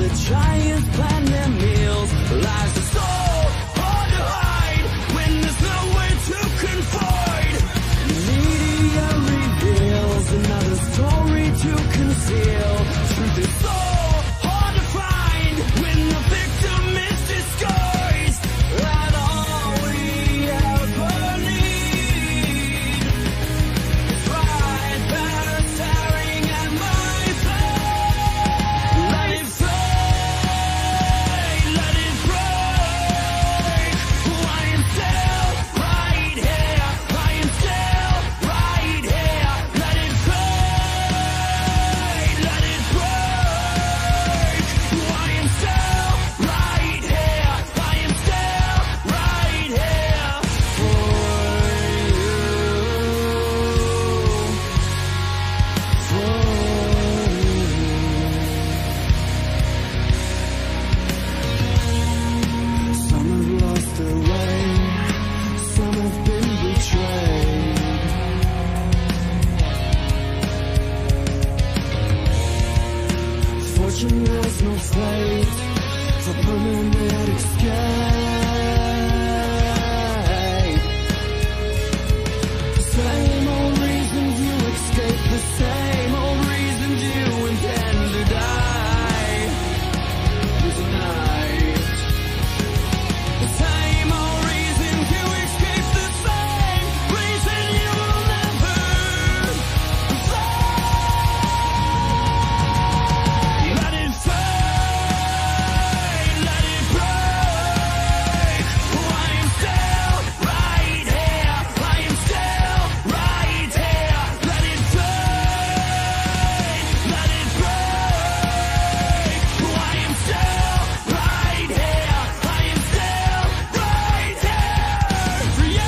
the giants plan their meals. Lies are so hard to hide when there's nowhere to confide. Media reveals another story to conceal. Truth is so hard to find when the victim is disguised. And all we ever need is right there staring at my face. Let it fade, let it break. I am still right here, I am still right here. Let it fade, let it break. I am still right here, I am still right here for you, for you. Some have lost their way, some have been betrayed. Fortune has no fate for permanent escape. The same old reasons you escape, the same old reasons you intend to die tonight. The same old reasons you escape, the same reason you will never fly. Let it fade, let it break. I am still right here, I am still right here. Let it fade, let it break. I am still right here, I am still right here for you.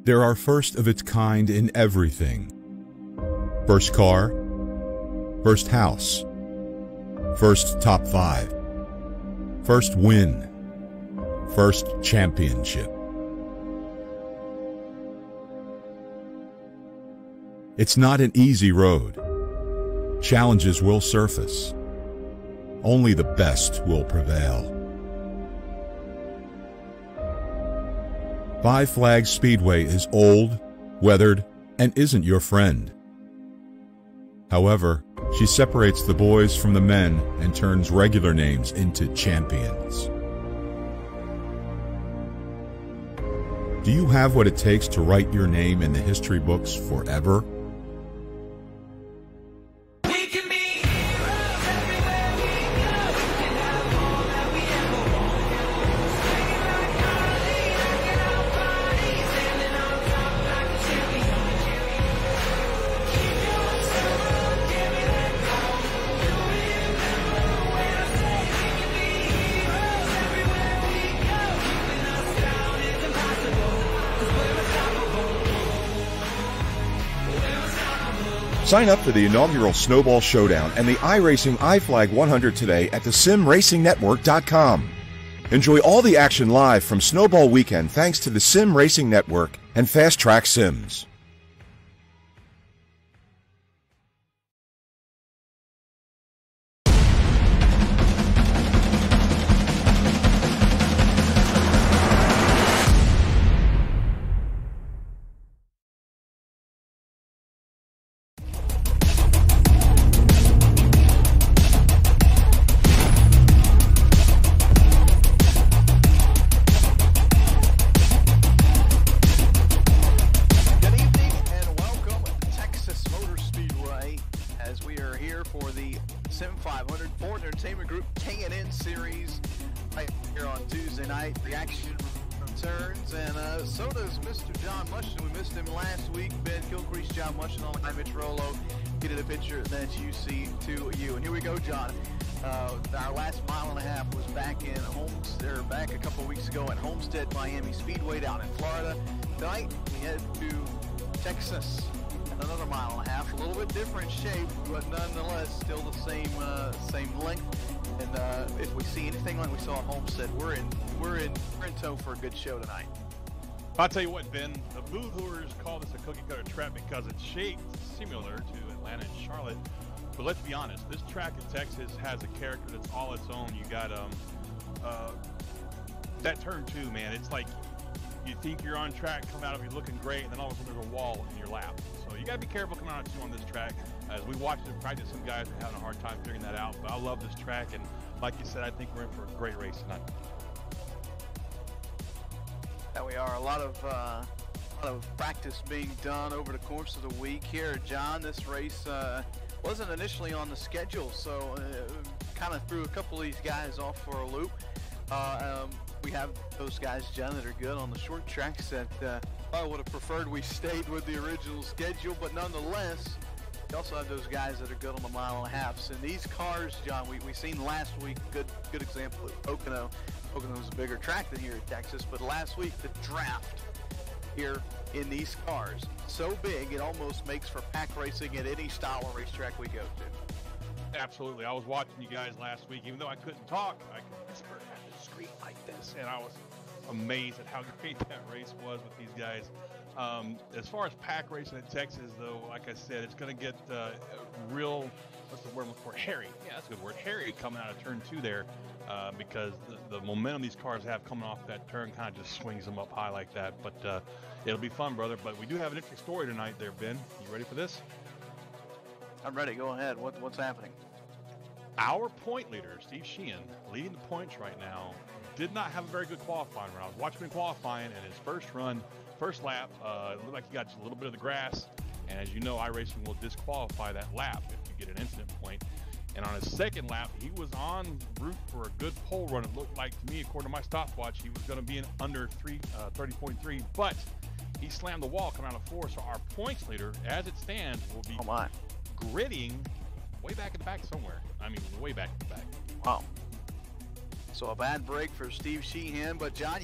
There are first of its kind in everything. First car, first house, first top 5, first win, first championship. It's not an easy road. Challenges will surface. Only the best will prevail. iFlag Speedway is old, weathered, and isn't your friend. However, she separates the boys from the men and turns regular names into champions. Do you have what it takes to write your name in the history books forever? We can be heroes everywhere we go, and have all that we ever want. Singing like Carly, rocking our body, standing on top like a champion. Keep your soul, give me that call. You remember when I say we can be heroes everywhere we go. Keeping us down is impossible, 'cause we're unstoppable. We're unstoppable. Sign up for the inaugural Snowball Showdown and the iRacing iFlag 100 today at the SimRacingNetwork.com. Enjoy all the action live from Snowball Weekend thanks to the Sim Racing Network and Fast Track Sims. Sim500 Ford Entertainment Group K&N Series right here on Tuesday night. The action returns, and so does Mr. John Mushin. We missed him last week. Ben Kilcrease, John Mushin on the Mitch Rollo. Get the picture that you see to you. And here we go, John. Our last mile and a half was back in back a couple weeks ago at Homestead Miami Speedway down in Florida. Tonight we head to Texas. And another mile and a half, a little bit different shape, but nonetheless still the same length. And if we see anything like we saw at Homestead, we're in tow for a good show tonight. I'll tell you what, Ben, the boohooers call this a cookie cutter track because it's shaped similar to Atlanta and Charlotte. But let's be honest, this track in Texas has a character that's all its own. You got that turn 2, man. It's like you think you're on track, come out of it looking great, and then all of a sudden there's a wall in your lap. So you got to be careful coming out of 2 on this track. As we watched it practice, some guys are having a hard time figuring that out. But I love this track, and like you said, I think we're in for a great race tonight. There we are. A lot of practice being done over the course of the week here, John. This race wasn't initially on the schedule, so kind of threw a couple of these guys off for a loop. We have those guys, John, that are good on the short tracks that I would have preferred we stayed with the original schedule, but nonetheless, we also have those guys that are good on the mile and a half. And these cars, John, we seen last week, good example of Pocono. Pocono's a bigger track than here in Texas, but last week the draft here in these cars, so big it almost makes for pack racing at any style of racetrack we go to. Absolutely. I was watching you guys last week. Even though I couldn't talk, I could whisper at the screen like this, and I was amazed at how great that race was with these guys. As far as pack racing in Texas, though, like I said, it's going to get real, what's the word I'm looking for? Hairy. Yeah, that's a good word. Hairy coming out of turn 2 there, because the momentum these cars have coming off that turn kind of just swings them up high like that. But it'll be fun, brother. But we do have an interesting story tonight there, Ben. You ready for this? I'm ready. Go ahead. What's happening? Our point leader, Steve Sheehan, leading the points right now, did not have a very good qualifying run. I was watching him qualifying, and his first lap, it looked like he got just a little bit of the grass. And as you know, iRacing will disqualify that lap if you get an incident point. And on his second lap, he was en route for a good pole run. It looked like to me, according to my stopwatch, he was going to be in under 30.3, but he slammed the wall coming out of 4. So our points leader, as it stands, will be gridding way back in the back somewhere. I mean, way back in the back. Wow. So a bad break for Steve Sheehan, but John,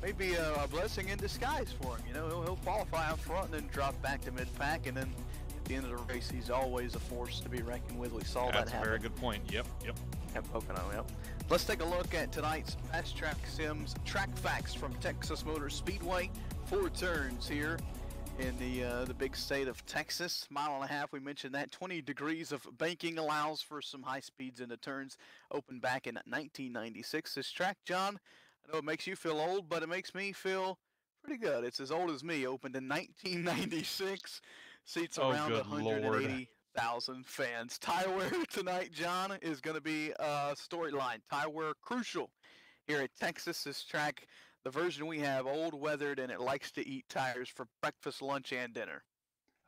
maybe a blessing in disguise for him. He'll qualify up front and then drop back to mid-pack, and then at the end of the race, he's always a force to be reckoned with. We saw that happen. That's a very good point. Yep. At Pocono, yep. Let's take a look at tonight's Fast Track Sims track facts from Texas Motor Speedway. 4 turns here in the big state of Texas. Mile and a half, we mentioned that. 20 degrees of banking allows for some high speeds in the turns. Opened back in 1996. This track, John, I know it makes you feel old, but it makes me feel pretty good. It's as old as me. Opened in 1996. Seats around 180,000 fans. Tire wear tonight, John, is going to be a storyline. Tire wear crucial here at Texas. This track, the version we have, old, weathered, and it likes to eat tires for breakfast, lunch, and dinner.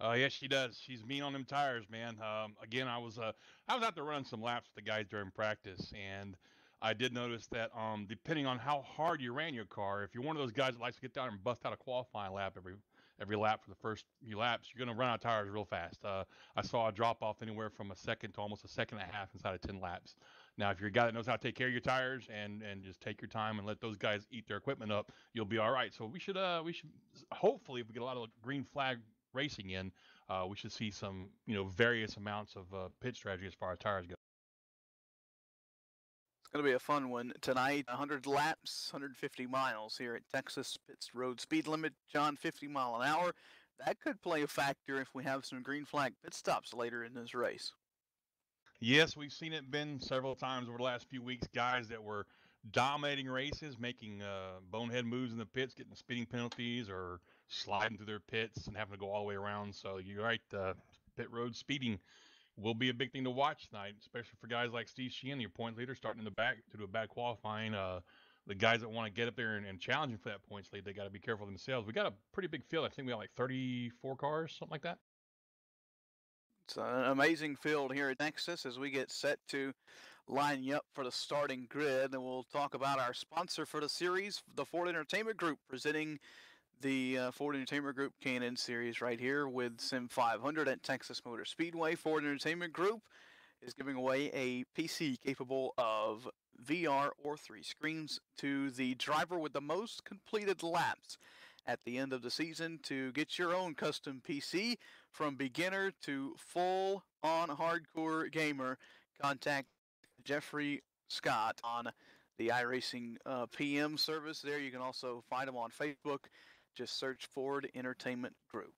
Yes, she does. She's mean on them tires, man. Again, I was out there running some laps with the guys during practice, and I did notice that depending on how hard you ran your car, if you're one of those guys that likes to get down and bust out a qualifying lap every lap for the first few laps, you're going to run out of tires real fast. I saw a drop off anywhere from a second to almost a second and a half inside of 10 laps. Now, if you're a guy that knows how to take care of your tires and just take your time and let those guys eat their equipment up, you'll be all right. So we should hopefully, if we get a lot of green flag racing in, we should see some various amounts of pit strategy as far as tires go. It's going to be a fun one tonight. 100 laps, 150 miles here at Texas. Pitts road speed limit, John, 50 mile an hour. That could play a factor if we have some green flag pit stops later in this race. Yes, we've seen it, Ben, several times over the last few weeks. Guys that were dominating races, making bonehead moves in the pits, getting speeding penalties or sliding through their pits and having to go all the way around. So you're right, pit road speeding will be a big thing to watch tonight, especially for guys like Steve Sheehan, your point leader, starting in the back to do a bad qualifying. The guys that want to get up there and challenge him for that points lead, they got to be careful themselves. We got a pretty big field. I think we got like 34 cars, something like that. It's an amazing field here in Texas as we get set to line you up for the starting grid. And we'll talk about our sponsor for the series, the Ford Entertainment Group, presenting the Ford Entertainment Group K&N Series right here with Sim500 at Texas Motor Speedway. Ford Entertainment Group is giving away a PC capable of VR or 3 screens to the driver with the most completed laps at the end of the season to get your own custom PC from beginner to full on hardcore gamer. Contact Jeffrey Scott on the iRacing PM service there. You can also find him on Facebook. Just search Ford Entertainment Group.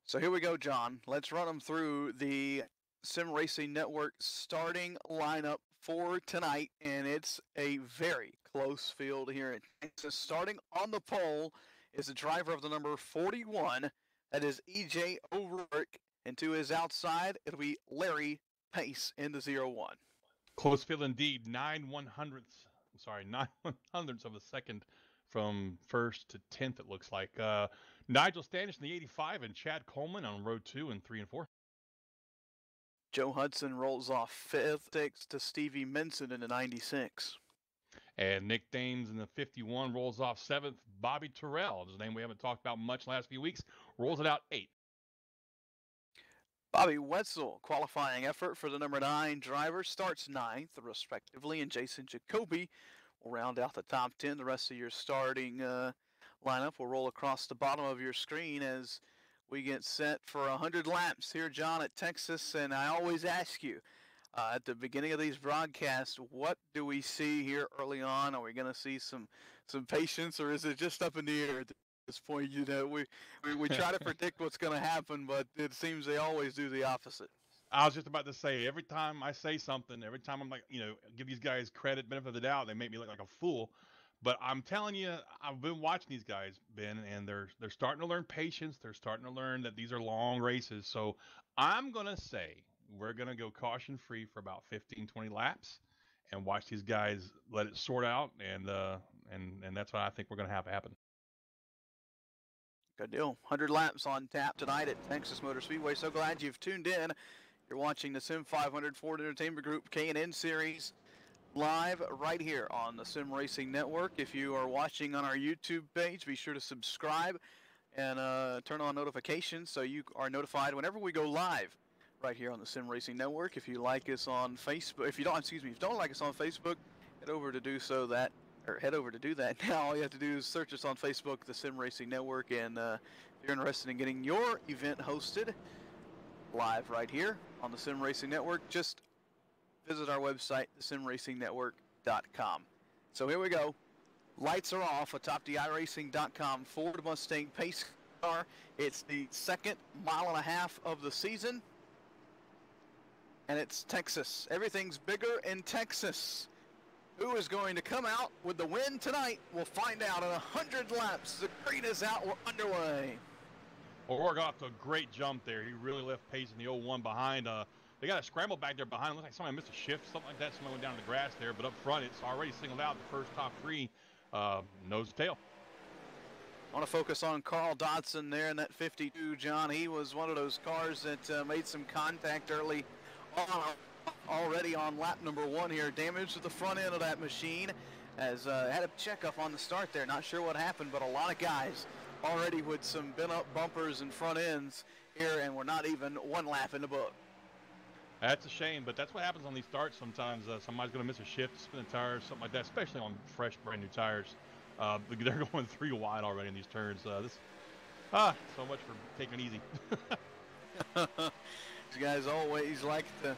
So here we go, John. Let's run them through the Sim Racing Network starting lineup for tonight, and it's a very close field here in Texas. Starting on the pole is the driver of the number 41. That is E.J. O'Rourke. And to his outside, it'll be Larry Pace in the 0-1. Close field indeed. 9/100ths of a second from first to 10th, it looks like. Nigel Standish in the 85 and Chad Coleman on row 2 and 3 and 4. Joe Hudson rolls off 5th, 6th to Stevie Minson in the 96. And Nick Dames in the 51 rolls off 7th. Bobby Terrell, his name we haven't talked about much last few weeks, rolls it out 8th. Bobby Wetzel, qualifying effort for the number 9 driver, starts 9th, respectively, and Jason Jacoby will round out the top 10. The rest of your starting lineup will roll across the bottom of your screen as we get set for 100 laps here, John, at Texas. And I always ask you at the beginning of these broadcasts, what do we see here early on? Are we going to see some patience, or is it just up in the air? At this point, you know, we try to predict what's going to happen, but it seems they always do the opposite. I was just about to say, every time I say something, every time I'm like, you know, give these guys credit, benefit of the doubt, they make me look like a fool. But I'm telling you, I've been watching these guys, Ben, and they're starting to learn patience. They're starting to learn that these are long races. So I'm going to say we're going to go caution free for about 15, 20 laps and watch these guys let it sort out. And that's what I think we're going to have happen. Good deal. 100 laps on tap tonight at Texas Motor Speedway. So glad you've tuned in. You're watching the Sim500 Ford Entertainment Group K&N Series live right here on the Sim Racing Network. If you are watching on our YouTube page, be sure to subscribe and turn on notifications so you are notified whenever we go live right here on the Sim Racing Network. If you like us on Facebook, if you don't like us on Facebook, head over to do that now. All you have to do is search us on Facebook, the Sim Racing Network, and if you're interested in getting your event hosted live right here on the Sim Racing Network, just visit our website, thesimracingnetwork.com. So here we go. Lights are off atop the iRacing.com Ford Mustang pace car. It's the second mile and a half of the season, and it's Texas. Everything's bigger in Texas. Who is going to come out with the win tonight? We'll find out in 100 laps. The green is out. We're underway. O'Rourke got off to a great jump there. He really left pace in the 01 behind. They got a scramble back there behind. Looks like somebody missed a shift, something like that. Somebody went down to the grass there. But up front, it's already singled out the first top 3, nose to tail. I want to focus on Carl Dodson there in that 52, John. He was one of those cars that made some contact early on. Already on lap number 1 here. Damage to the front end of that machine. Has had a checkup on the start there. Not sure what happened, but a lot of guys already with some bent-up bumpers and front ends here, and we're not even 1 lap in the book. That's a shame, but that's what happens on these starts sometimes. Somebody's going to miss a shift, spin the tires, something like that, especially on fresh, brand-new tires. They're going 3 wide already in these turns. So much for taking it easy. These guys always like to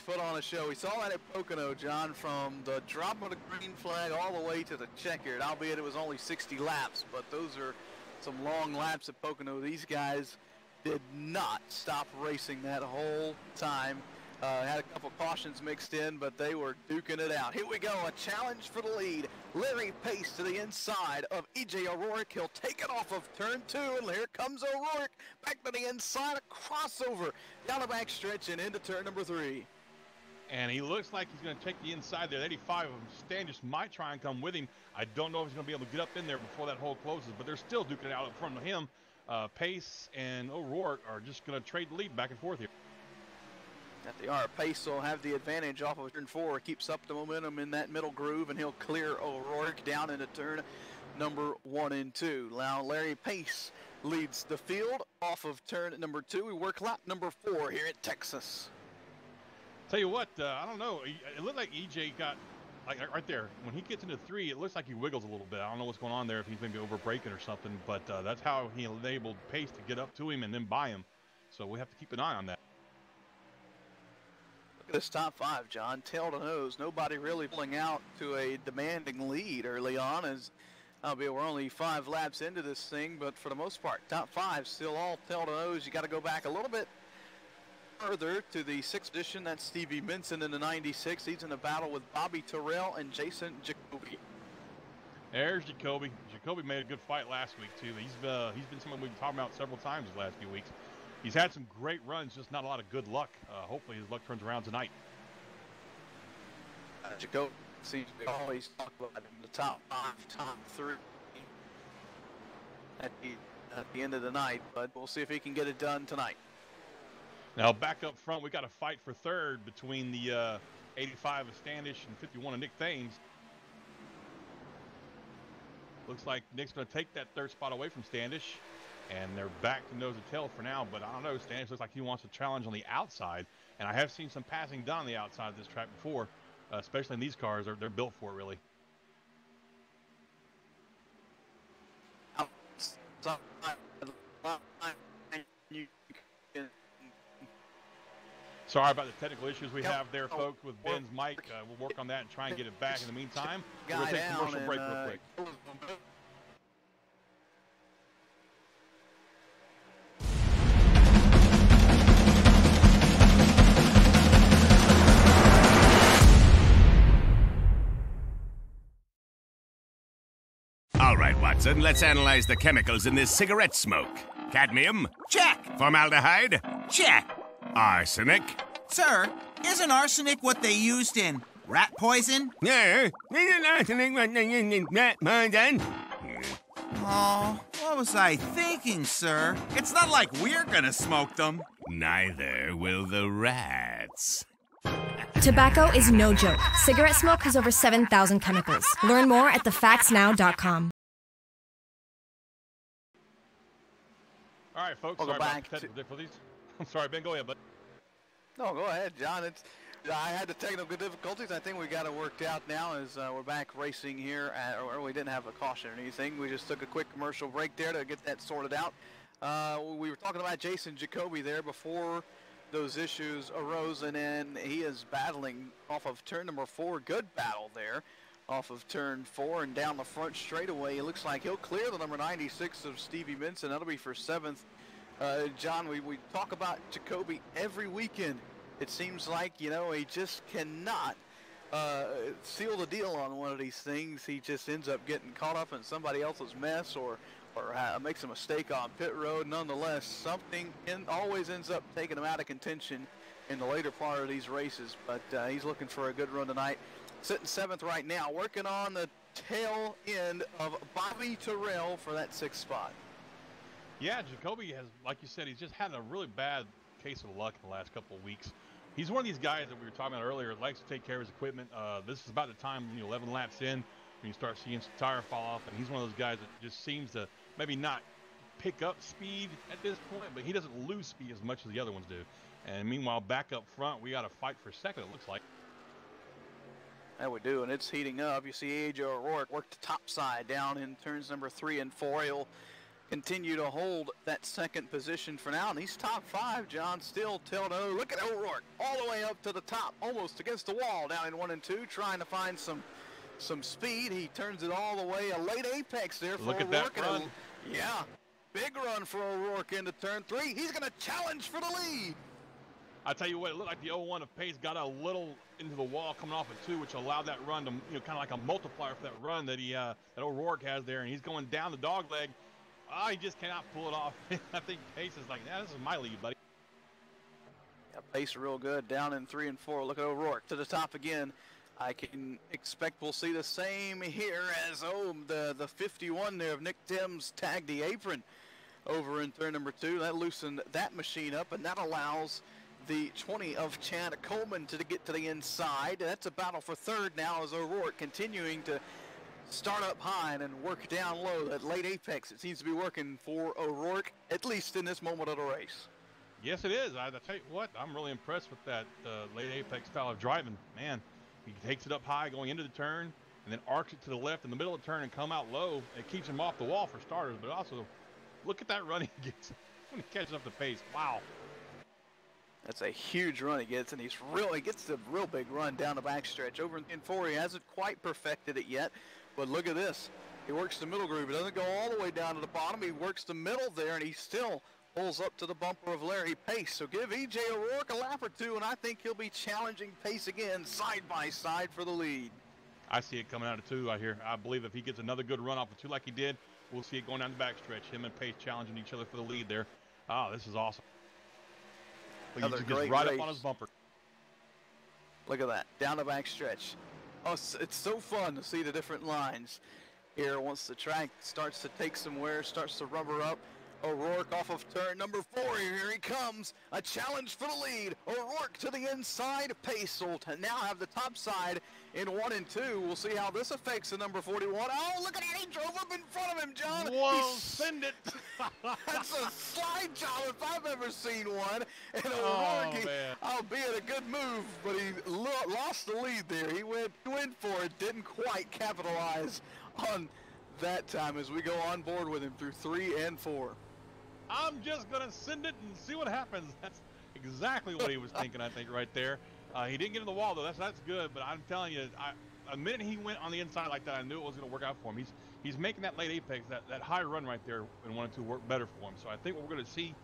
put on a show. We saw that at Pocono, John, from the drop of the green flag all the way to the checkered, albeit it was only 60 laps, but those are some long laps at Pocono. These guys did not stop racing that whole time. Had a couple cautions mixed in, but they were duking it out. Here we go, a challenge for the lead. Larry Pace to the inside of E.J. O'Rourke. He'll take it off of turn 2, and here comes O'Rourke. Back to the inside, a crossover down the back stretch and into turn number 3. And he looks like he's going to take the inside there. 85 of them. Standish might try and come with him. I don't know if he's going to be able to get up in there before that hole closes, but they're still duking it out in front of him. Pace and O'Rourke are just going to trade the lead back and forth here. That they are. Pace will have the advantage off of turn 4. Keeps up the momentum in that middle groove, and he'll clear O'Rourke down into turn number 1 and 2. Now Larry Pace leads the field off of turn number 2. We work lap number 4 here at Texas. Tell you what, I don't know. It looked like EJ got like right there, when he gets into 3, it looks like he wiggles a little bit. I don't know what's going on there, if he's maybe over braking or something, but that's how he enabled Pace to get up to him and then by him. So we have to keep an eye on that. Look at this top 5, John. Tail to nose. Nobody really pulling out to a demanding lead early on, as albeit we're only 5 laps into this thing, but for the most part, top 5 still all tail to nose. You got to go back a little bit further to the 6th edition. That's Stevie Minson in the 96. He's in a battle with Bobby Terrell and Jason Jacoby. There's Jacoby. Jacoby made a good fight last week too. He's been someone we've been talking about several times the last few weeks. He's had some great runs, just not a lot of good luck. Hopefully his luck turns around tonight. Jacoby seems to always talk about the top 5, top 3 at the end of the night, but we'll see if he can get it done tonight. Now back up front, we got a fight for 3rd between the 85 of Standish and 51 of Nick Thames. Looks like Nick's going to take that 3rd spot away from Standish, and they're back to nose to tail for now. But I don't know, Standish looks like he wants a challenge on the outside, and I have seen some passing done on the outside of this track before, especially in these cars. They're built for it, really. Sorry about the technical issues we have there, folks, with Ben's mic. We'll work on that and try and get it back. In the meantime, we're going to take a commercial break real quick. All right, Watson, let's analyze the chemicals in this cigarette smoke. Cadmium? Check. Formaldehyde? Check. Arsenic? Sir, isn't arsenic what they used in rat poison? Yeah, isn't arsenic what they used in rat poison? Oh, what was I thinking, sir? It's not like we're gonna smoke them. Neither will the rats. Tobacco is no joke. Cigarette smoke has over 7,000 chemicals. Learn more at thefactsnow.com. All right, folks. Sorry about the technical difficulties. I'm sorry, Ben. Go ahead, bud. No, go ahead, John. I had the technical difficulties. I think we got it worked out now as we're back racing here. Or we didn't have a caution or anything. We just took a quick commercial break there to get that sorted out. We were talking about Jason Jacoby there before those issues arose, and then he is battling off of turn number 4. Good battle there off of turn 4 and down the front straightaway. It looks like he'll clear the number 96 of Stevie Minson. That'll be for 7th. John, we talk about Jacoby every weekend. It seems like, you know, he just cannot seal the deal on one of these things. He just ends up getting caught up in somebody else's mess or makes a mistake on pit road. Nonetheless, something always ends up taking him out of contention in the later part of these races. But he's looking for a good run tonight. Sitting 7th right now, working on the tail end of Bobby Terrell for that 6th spot. Yeah, Jacoby has, like you said, he's just had a really bad case of luck in the last couple of weeks. He's one of these guys that we were talking about earlier, likes to take care of his equipment. This is about the time, 11 laps in, when you start seeing some tire fall off, and he's one of those guys that just seems to maybe not pick up speed at this point, but he doesn't lose speed as much as the other ones do. And meanwhile, back up front, we got to fight for 2nd, it looks like. That we do, and it's heating up. You see A.J. O'Rourke work the top side down in turns number 3 and 4. He'll continue to hold that 2nd position for now, and he's top 5, John, still tail to nose. Look at O'Rourke all the way up to the top, almost against the wall down in 1 and 2, trying to find some speed. He turns it all the way, a late apex there for O'Rourke. Look at that run. Yeah, big run for O'Rourke into turn 3. He's going to challenge for the lead. I tell you what, it looked like the 01 of Pace got a little into the wall coming off of 2, which allowed that run to, kind of like a multiplier for that run that that O'Rourke has there, and he's going down the dog leg. Oh, he just cannot pull it off. I think Pace is like, yeah, this is my lead, buddy. Yeah, Pace real good down in 3 and 4. Look at O'Rourke to the top again. I can expect we'll see the same here as the 51 there of Nick Timms tagged the apron over in turn number 2. That loosened that machine up, and that allows the 20 of Chad Coleman to get to the inside. That's a battle for 3rd now as O'Rourke continuing to start up high and work down low. That late apex, it seems to be working for O'Rourke, at least in this moment of the race. Yes, it is. I tell you what, I'm really impressed with that late apex style of driving. Man, He takes it up high going into the turn and then arcs it to the left in the middle of the turn and come out low. It keeps him off the wall for starters, but also look at that run he gets when he catches up the pace. Wow. That's a huge run he gets, and he gets a real big run down the backstretch. Over in 4, he hasn't quite perfected it yet, but look at this. He works the middle groove. He doesn't go all the way down to the bottom. He works the middle there, and he still pulls up to the bumper of Larry Pace. So give E.J. O'Rourke a lap or two, and I think he'll be challenging Pace again side by side for the lead. I see it coming out of 2 out here. I believe if he gets another good run off of 2 like he did, we'll see it going down the backstretch. Him and Pace challenging each other for the lead there. Oh, this is awesome. Another He great gets right race. up on his bumper. Look at that, down the backstretch. Oh, it's so fun to see the different lines here once the track starts to take some wear, starts to rubber up. O'Rourke off of turn number 4. Here he comes. A challenge for the lead. O'Rourke to the inside. Pace will now have the top side in 1 and 2. We'll see how this affects the number 41. Oh, look at that. He drove up in front of him, John. Whoa, send it. That's a slide job if I've ever seen one. And O'Rourke, albeit a good move, but he lost the lead there. He went for it, didn't quite capitalize on that time as we go on board with him through 3 and 4. I'm just going to send it and see what happens. That's exactly what he was thinking, I think, right there. He didn't get in the wall, though. That's good, but I'm telling you, a minute he went on the inside like that, I knew it was going to work out for him. He's making that late apex, that high run right there in 1 and 2 work better for him. So I think what we're going to see,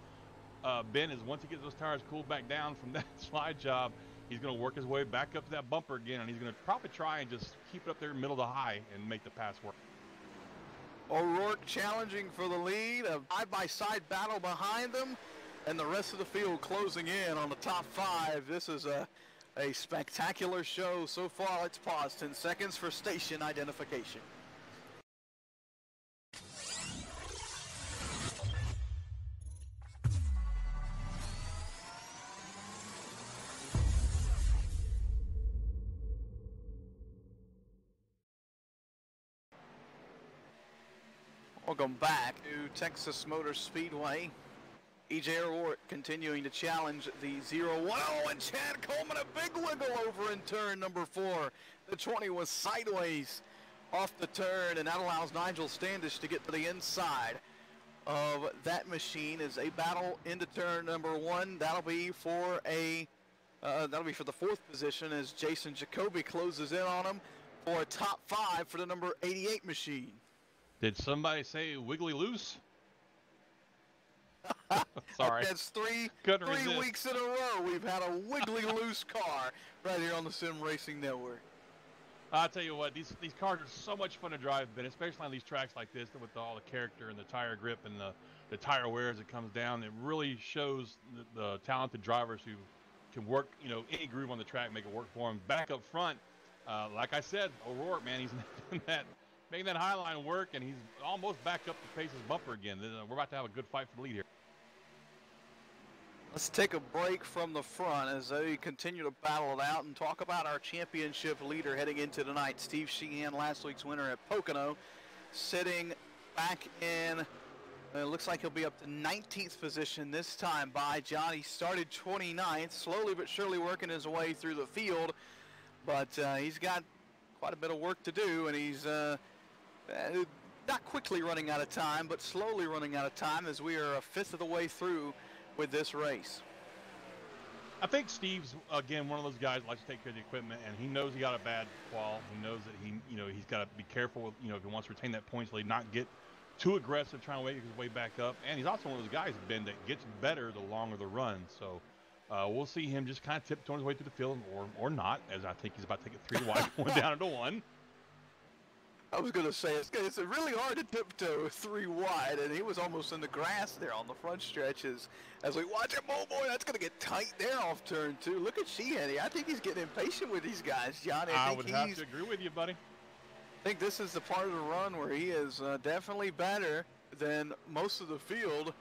Ben, is once he gets those tires cooled back down from that slide job, he's going to work his way back up to that bumper again, and he's going to probably try and just keep it up there middle to high and make the pass work. O'Rourke challenging for the lead, a side-by-side battle behind them, and the rest of the field closing in on the top 5. This is a spectacular show so far. Let's pause 10 seconds for station identification. Welcome back to Texas Motor Speedway. E.J. O'Rourke continuing to challenge the 0-1. Oh, and Chad Coleman, a big wiggle over in turn number 4. The 20 was sideways off the turn, and that allows Nigel Standish to get to the inside of that machine as a battle into turn number 1. That'll be for the 4th position as Jason Jacoby closes in on him for a top 5 for the number 88 machine. Did somebody say wiggly loose? Sorry. That's three resist. weeks in a row we've had a wiggly loose car right here on the Sim Racing Network. I'll tell you what, these cars are so much fun to drive, Ben, especially on these tracks like this with all the character and the tire grip and the tire wear as it comes down. It really shows the talented drivers who can work, any groove on the track, make it work for them. Back up front, like I said, O'Rourke, man, he's making that high line work, and he's almost back up to Pace's bumper again. We're about to have a good fight for the lead here. Let's take a break from the front as they continue to battle it out and talk about our championship leader heading into tonight. Steve Sheehan, last week's winner at Pocono, sitting back in, it looks like he'll be up to 19th position this time by John. He started 29th, slowly but surely working his way through the field, but he's got quite a bit of work to do, and he's not quickly running out of time, but slowly running out of time as we are a 5th of the way through with this race. I think Steve's, again, one of those guys that likes to take care of the equipment, and he knows he got a bad qual. He knows that he's got to be careful with, if he wants to retain that points lead, not get too aggressive trying to make his way back up. And he's also one of those guys, Ben, that gets better the longer the run. So we'll see him just kind of tiptoeing his way through the field, or not, as I think he's about to take it 3 wide, going down into 1. I was going to say, it's really hard to tiptoe 3 wide, and he was almost in the grass there on the front stretches. As we watch him, oh boy, that's going to get tight there off turn 2. Look at Sheehan. I think he's getting impatient with these guys, John. I would have to agree with you, buddy. I think this is the part of the run where he is definitely better than most of the field.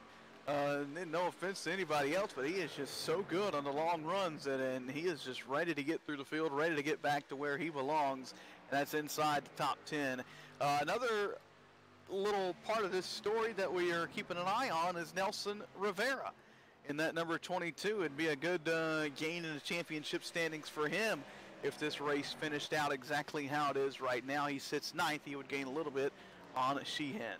No offense to anybody else, but he is just so good on the long runs, and he is just ready to get through the field, ready to get back to where he belongs, and that's inside the top 10. Another little part of this story that we are keeping an eye on is Nelson Rivera. In that number 22, it'd be a good gain in the championship standings for him if this race finished out exactly how it is right now. He sits 9th. He would gain a little bit on Sheehan.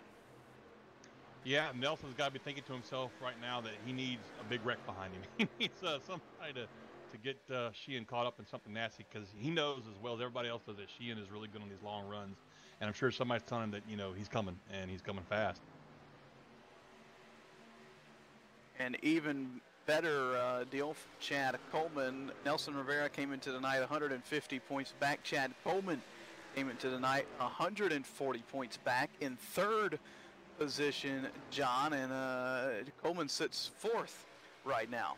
Yeah, Nelson's got to be thinking to himself right now that he needs a big wreck behind him. He needs somebody to get Sheehan caught up in something nasty, because he knows as well as everybody else does that Sheehan is really good on these long runs. And I'm sure somebody's telling him that, you know, he's coming, and he's coming fast. And even better deal for Chad Coleman. Nelson Rivera came into the night 150 points back. Chad Coleman came into the night 140 points back. In third position, John, and Coleman sits 4th right now.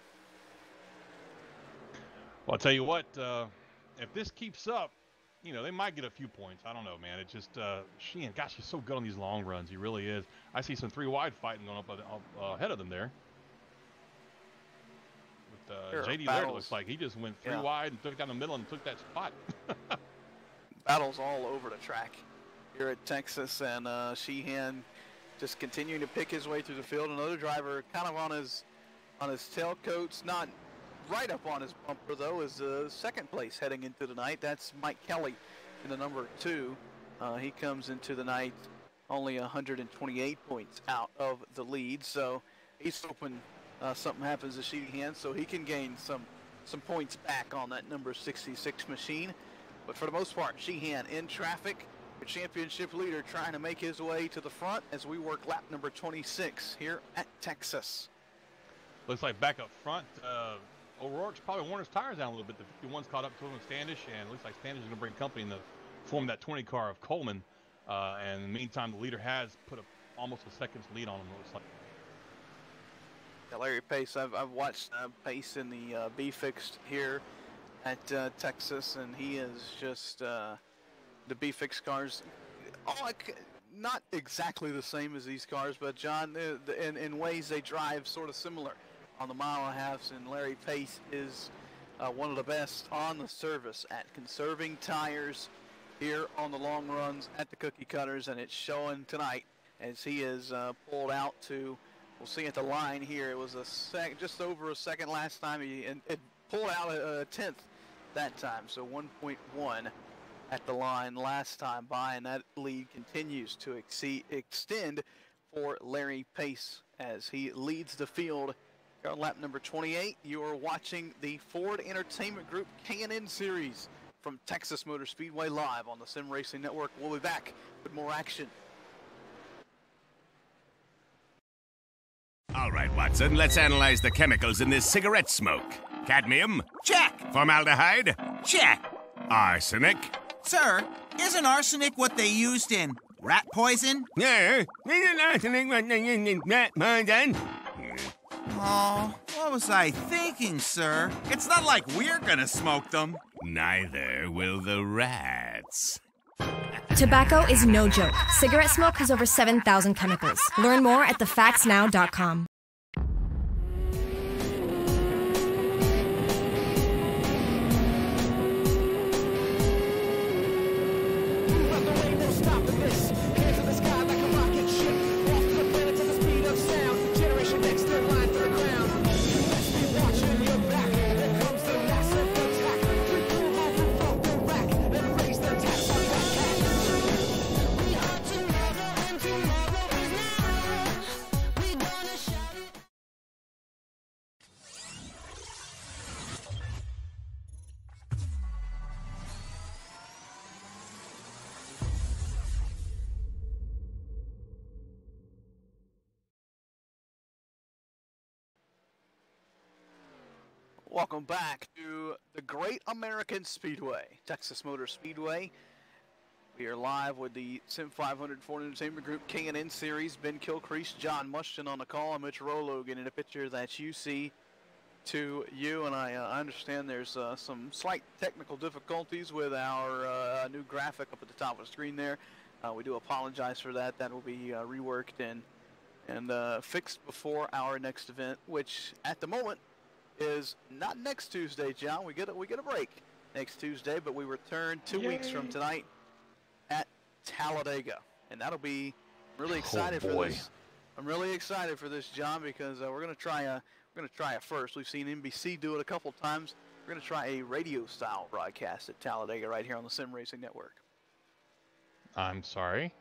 Well, I'll tell you what, if this keeps up, you know, they might get a few points. I don't know, man. It's just Sheehan, gosh, he's so good on these long runs. He really is. I see some 3 wide fighting going up ahead of them there. With J.D. Laird, it looks like he just went 3 wide and took down the middle and took that spot. Battles all over the track here at Texas, and Sheehan just continuing to pick his way through the field. Another driver kind of on his tailcoats, not right up on his bumper though, is second place heading into the night. That's Mike Kelly in the number 2. He comes into the night only 128 points out of the lead, so he's hoping something happens to Sheehan so he can gain some points back on that number 66 machine. But for the most part, Sheehan in traffic, the championship leader trying to make his way to the front as we work lap number 26 here at Texas. Looks like back up front, O'Rourke's probably worn his tires down a little bit. The 51's caught up to him with Standish, and it looks like Standish is going to bring company in the form of that 20 car of Coleman. And in the meantime, the leader has put almost a second's lead on him, it looks like. Yeah, Larry Pace, I've watched Pace in the B-Fixed here at Texas, and he is just the B-Fixed cars, not exactly the same as these cars, but John, in ways they drive sort of similar on the mile and a halves, and Larry Pace is one of the best on the service at conserving tires here on the long runs at the cookie cutters, and it's showing tonight as he is pulled out to, we'll see at the line here, it was just over a second last time, and it pulled out a 10th that time, so 1.1 at the line last time by, and that lead continues to extend for Larry Pace as he leads the field. Here on lap number 28, you are watching the Ford Entertainment Group K&N Series from Texas Motor Speedway live on the Sim Racing Network. We'll be back with more action. All right, Watson, let's analyze the chemicals in this cigarette smoke. Cadmium? Check. Formaldehyde? Check. Arsenic? Sir, isn't arsenic what they used in rat poison? Yeah. Isn't arsenic what they used in rat poison? Oh, what was I thinking, sir? It's not like we're gonna smoke them. Neither will the rats. Tobacco is no joke. Cigarette smoke has over 7,000 chemicals. Learn more at thefactsnow.com. Welcome back to the Great American Speedway, Texas Motor Speedway. We are live with the Sim500 Ford Entertainment Group K&N Series. Ben Kilcrease, John Mushton on the call, and Mitch Rologan in a picture that you see to you. And I understand there's some slight technical difficulties with our new graphic up at the top of the screen there. We do apologize for that. That will be reworked and fixed before our next event, which at the moment is not next Tuesday, John. We get a break next Tuesday, but we return 2 weeks from tonight at Talladega, and that'll be really excited for this. I'm really excited for this, John, because we're gonna try a first. We've seen NBC do it a couple times. We're going to try a radio-style broadcast at Talladega right here on the Sim Racing Network. I'm sorry.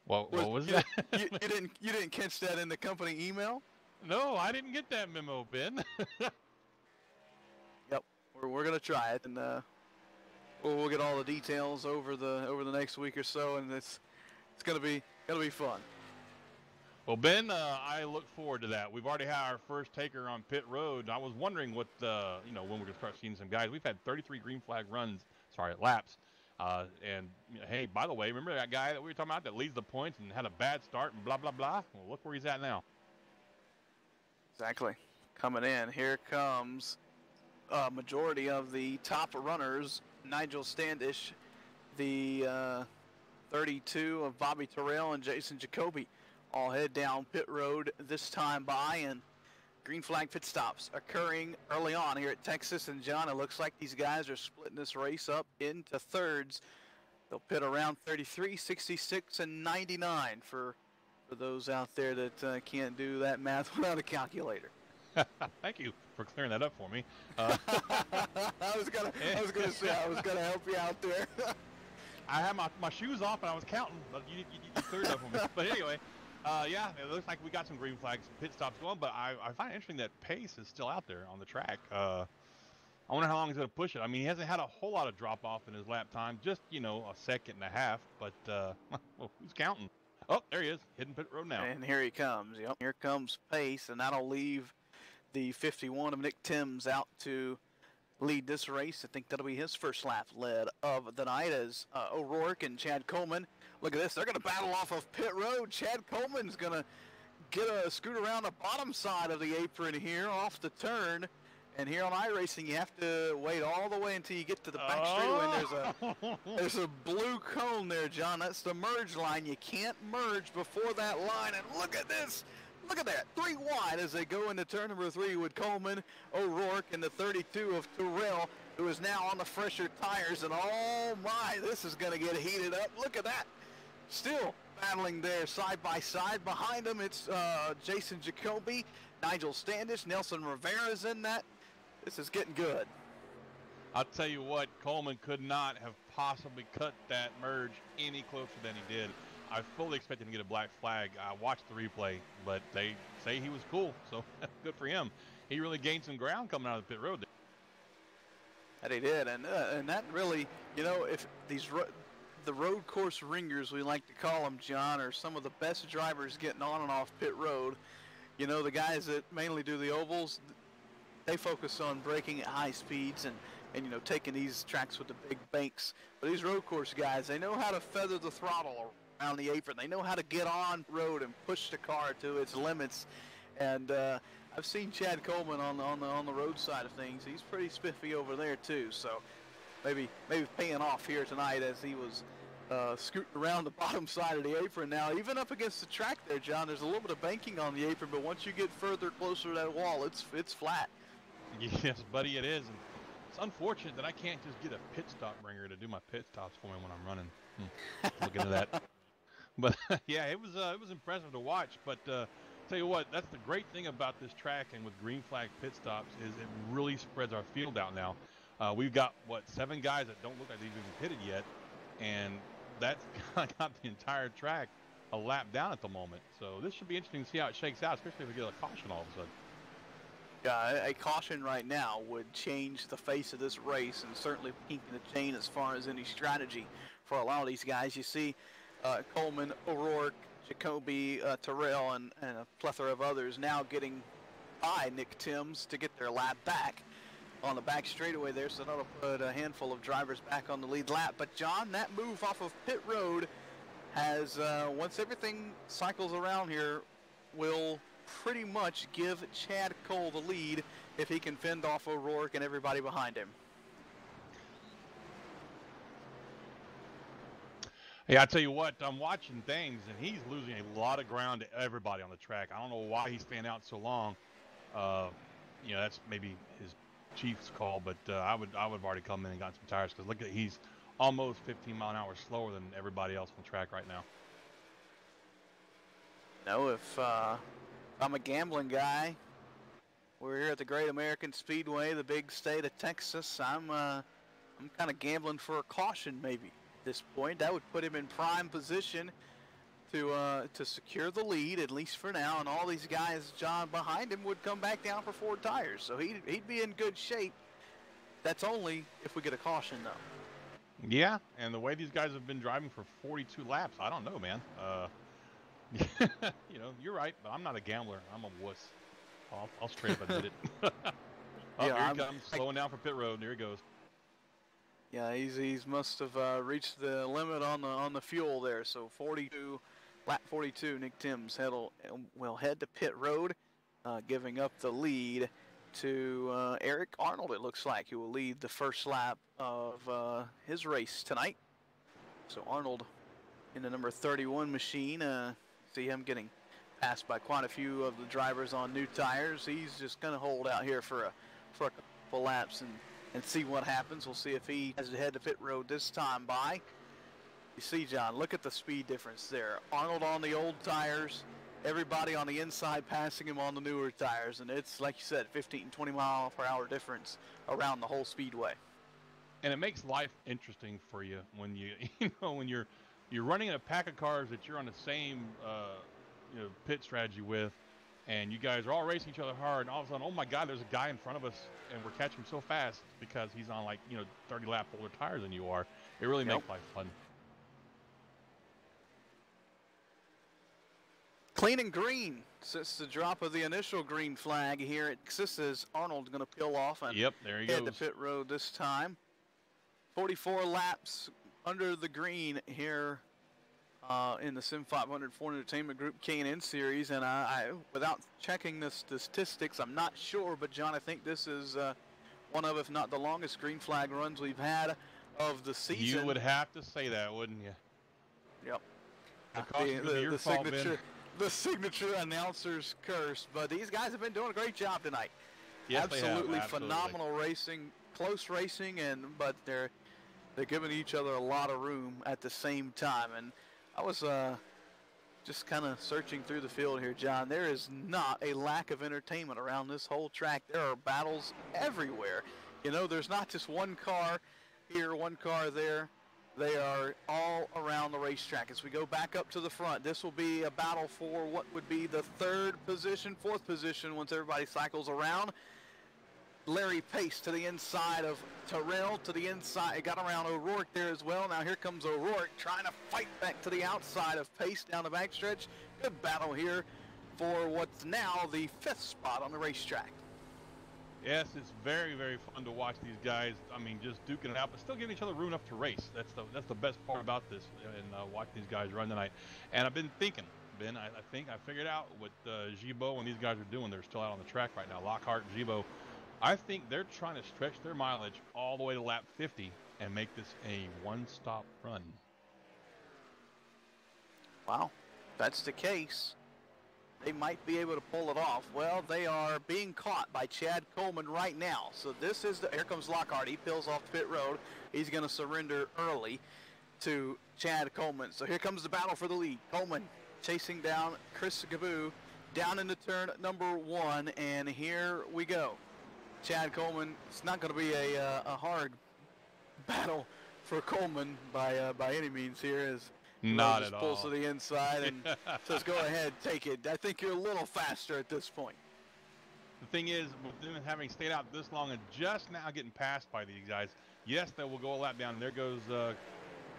What was that? You didn't catch that in the company email? No, I didn't get that memo, Ben. Yep, we're gonna try it, and we'll get all the details over the next week or so, and it's gonna be fun. Well, Ben, I look forward to that. We've already had our first taker on pit road. I was wondering what when we're gonna start seeing some guys. We've had 33 green flag laps. And hey, by the way, remember that guy that we were talking about that leads the points and had a bad start and blah blah blah? Well, look where he's at now. Exactly. Coming in, here comes a majority of the top runners. Nigel Standish, the 32 of Bobby Terrell and Jason Jacoby, all head down pit road this time by, and green flag pit stops occurring early on here at Texas. And John, it looks like these guys are splitting this race up into thirds. They'll pit around 33, 66, and 99 for those out there that can't do that math without a calculator. Thank you for clearing that up for me. I was gonna say I was gonna help you out there. I had my shoes off and I was counting, but you cleared it up for me. But anyway, yeah, it looks like we got some green flags, pit stops going. But I find it interesting that pace is still out there on the track. I wonder how long he's going to push it. I mean, he hasn't had a whole lot of drop off in his lap time, just a second and a half. But well, who's counting? Oh, there he is, hitting pit road now. And here he comes. Yep, here comes pace, and that'll leave the 51 of Nick Timms out to lead this race. I think that'll be his first lap led of the night as O'Rourke and Chad Coleman. Look at this. They're going to battle off of pit road. Chad Coleman's going to get a scoot around the bottom side of the apron here off the turn. And here on iRacing, you have to wait all the way until you get to the back straightaway. And there's a blue cone there, John. That's the merge line. You can't merge before that line. And look at this. Look at that. 3 wide as they go into turn number 3 with Coleman, O'Rourke, and the 32 of Terrell, who is now on the fresher tires. And oh my, this is going to get heated up. Look at that. Still battling there side by side. Behind them, it's Jason Jacoby, Nigel Standish, Nelson Rivera's in that. This is getting good. I'll tell you what, Coleman could not have possibly cut that merge any closer than he did. I fully expected him to get a black flag. I watched the replay, but they say he was cool, so good for him. He really gained some ground coming out of the pit road. That he did, and that really, if the road course ringers, we like to call them, John, are some of the best drivers getting on and off pit road. The guys that mainly do the ovals, they focus on braking at high speeds and taking these tracks with the big banks. But these road course guys, they know how to feather the throttle around the apron. They know how to get on road and push the car to its limits. And I've seen Chad Coleman on the road side of things. He's pretty spiffy over there too. So maybe paying off here tonight as he was scooting around the bottom side of the apron. Now, even up against the track there, John, there's a little bit of banking on the apron, but once you get further closer to that wall, it's flat. Yes, buddy, it is. And it's unfortunate that I can't just get a pit stop ringer to do my pit stops for me when I'm running. Look into that. But yeah, it was impressive to watch. But tell you what, that's the great thing about this track and with green flag pit stops is it really spreads our field out now. We've got 7 guys that don't look like they've even pitted yet, and that's got the entire track a lap down at the moment. So this should be interesting to see how it shakes out, especially if we get a caution all of a sudden. Yeah, a caution right now would change the face of this race and certainly kinking the chain as far as any strategy for a lot of these guys. You see Coleman, O'Rourke, Jacoby, Terrell, and a plethora of others now getting by Nick Timms to get their lap back on the back straightaway there, so that'll put a handful of drivers back on the lead lap. But John, that move off of pit road has, once everything cycles around here, will pretty much give Chad Cole the lead if he can fend off O'Rourke and everybody behind him. Hey, I tell you what, I'm watching things, and he's losing a lot of ground to everybody on the track. I don't know why he's staying out so long. That's maybe his chief's call, but I would have already come in and gotten some tires because look at he's almost 15 mile an hour slower than everybody else on the track right now. If I'm a gambling guy, We're here at the Great American Speedway, the big state of Texas. I'm kind of gambling for a caution maybe at this point. That would put him in prime position to secure the lead, at least for now. And all these guys, John, behind him would come back down for 4 tires. So he'd be in good shape. That's only if we get a caution, though. Yeah, and the way these guys have been driving for 42 laps, I don't know, man. You know, you're right, but I'm not a gambler. I'm a wuss. I'll straight up admit it. Oh, Yeah, here he comes, slowing down for pit road. There he goes. Yeah, he's must have reached the limit on the fuel there. So 42, lap 42, Nick Timms will head to pit road, giving up the lead to Eric Arnold, it looks like, who will lead the first lap of his race tonight. So Arnold in the number 31 machine. See him getting passed by quite a few of the drivers on new tires. He's just going to hold out here for a couple laps and see what happens. We'll see if he has to head to pit road this time by. You see, John, look at the speed difference there. Arnold on the old tires, everybody on the inside passing him on the newer tires, and it's, like you said, 15, 20 mile per hour difference around the whole speedway. And it makes life interesting for you when when you're running in a pack of cars that you're on the same pit strategy with, and you guys are all racing each other hard, and all of a sudden, oh my God, there's a guy in front of us, and we're catching him so fast because he's on 30 lap older tires than you are. It really makes life fun. Clean and green since the drop of the initial green flag here at Texas, as Arnold's going to peel off and there he head goes to pit road this time. 44 laps under the green here in the Sim500 Ford Entertainment Group K&N Series, and I without checking the statistics, I'm not sure, but John, I think this is one of, if not the longest green flag runs we've had of the season. You would have to say that, wouldn't you? Yep. The signature announcer's curse, but these guys have been doing a great job tonight. Yes, absolutely they have. Phenomenal racing, close racing, but they're giving each other a lot of room at the same time. And I was just kind of searching through the field here, John. There is not a lack of entertainment around this whole track. There are battles everywhere. You know, there's not just one car here, one car there. They are all around the racetrack. As we go back up to the front, this will be a battle for what would be the 3rd position, 4th position once everybody cycles around. Larry Pace to the inside of Terrell, to the inside. Got around O'Rourke there as well. Now here comes O'Rourke trying to fight back to the outside of Pace down the backstretch. Good battle here for what's now the 5th spot on the racetrack. Yes, it's very, very fun to watch these guys. I mean, just duking it out, but still giving each other room enough to race. That's the best part about this, and watching these guys run tonight. And I've been thinking, Ben, I think I figured out what Gibault and these guys are doing. They're still out on the track right now. Lockhart and Gibault. I think they're trying to stretch their mileage all the way to lap 50 and make this a one-stop run. Wow, if that's the case, they might be able to pull it off. Well, they are being caught by Chad Coleman right now. So this is here comes Lockhart. He peels off the pit road. He's going to surrender early to Chad Coleman. So here comes the battle for the lead. Coleman chasing down Chris Gaboo down into turn number 1, and here we go. Chad Coleman, it's not going to be a hard battle for Coleman by any means here, as not at all. Pulls to the inside and says, go ahead, take it. I think you're a little faster at this point. The thing is, with them having stayed out this long and just now getting passed by these guys, yes, they will go a lap down. And there goes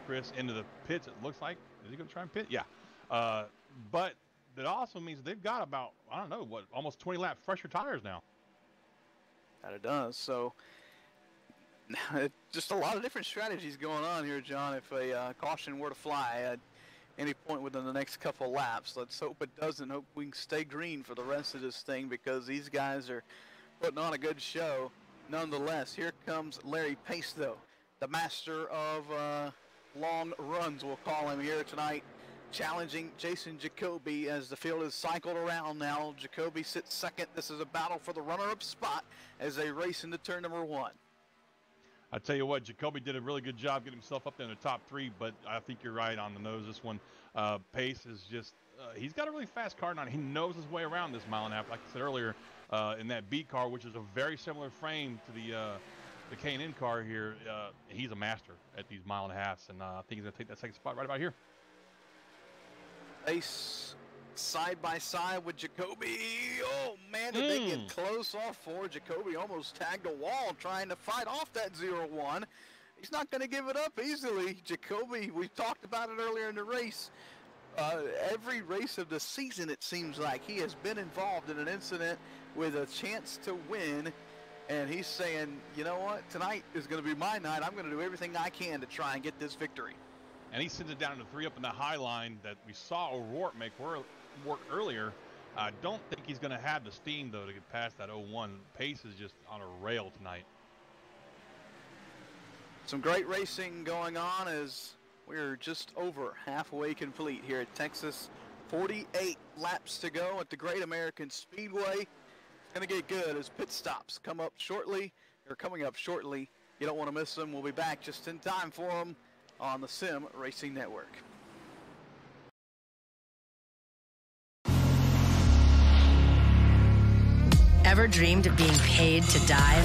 Chris into the pits, it looks like. Is he going to try and pit? Yeah. But that also means they've got about, I don't know, almost 20 laps fresher tires now. That it does. So just a lot of different strategies going on here, John. If a caution were to fly at any point within the next couple laps, let's hope it doesn't. Hope we can stay green for the rest of this thing, because these guys are putting on a good show nonetheless. Here comes Larry Pace, though, the master of long runs, we'll call him here tonight, challenging Jason Jacoby as the field is cycled around now. Jacoby sits second. This is a battle for the runner-up spot as they race into turn number 1. I tell you what, Jacoby did a really good job getting himself up there in the top 3, but I think you're right on the nose. This one, Pace is just, he's got a really fast car now. He knows his way around this mile and a half. Like I said earlier, in that B car, which is a very similar frame to the K&N car here. He's a master at these 1.5 miles, and I think he's going to take that second spot right about here. Ace side by side with Jacoby. Oh man, did they get close off for Jacoby? Almost tagged a wall trying to fight off that 0-1. He's not going to give it up easily. Jacoby, we talked about it earlier in the race. Every race of the season, it seems like he has been involved in an incident with a chance to win, and he's saying, you know what, tonight is going to be my night. I'm going to do everything I can to try and get this victory. And he sends it down to 3 up in the high line that we saw O'Rourke make work earlier. I don't think he's going to have the steam, though, to get past that 0-1. Pace is just on a rail tonight. Some great racing going on as we're just over halfway complete here at Texas. 48 laps to go at the Great American Speedway. It's going to get good as pit stops come up shortly. They're coming up shortly. You don't want to miss them. We'll be back just in time for them on the Sim Racing Network. Ever dreamed of being paid to dive?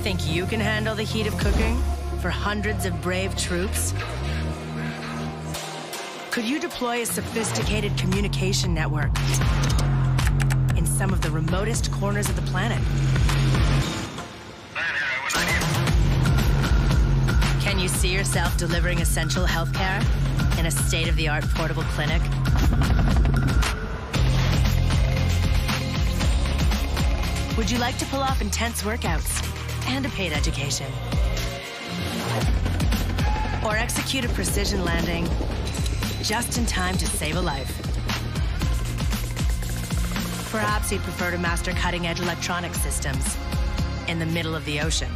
Think you can handle the heat of cooking for hundreds of brave troops? Could you deploy a sophisticated communication network in some of the remotest corners of the planet? Can you see yourself delivering essential healthcare in a state-of-the-art portable clinic? Would you like to pull off intense workouts and a paid education? Or execute a precision landing just in time to save a life? Perhaps you'd prefer to master cutting-edge electronic systems in the middle of the ocean.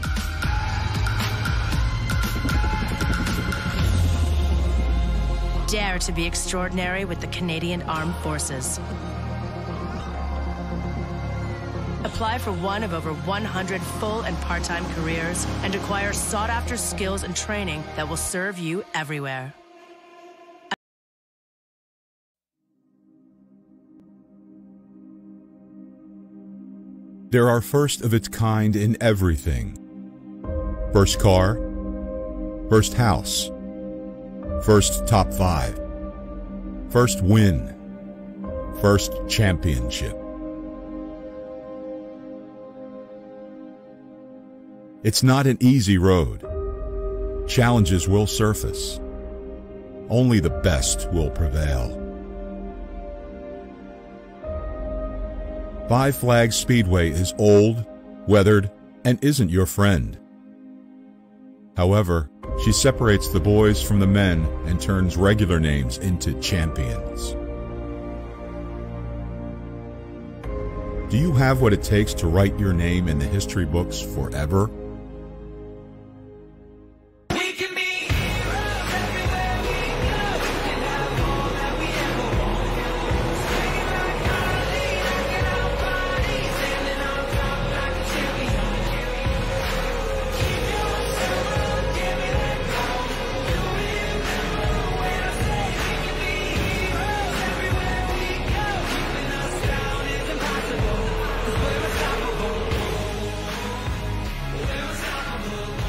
Dare to be extraordinary with the Canadian Armed Forces. Apply for one of over 100 full and part-time careers and acquire sought-after skills and training that will serve you everywhere. There are first of its kind in everything. First car, first house, first top 5, first win, first championship. It's not an easy road. Challenges will surface. Only the best will prevail. iFlag Speedway is old, weathered, and isn't your friend. However, she separates the boys from the men and turns regular names into champions. Do you have what it takes to write your name in the history books forever?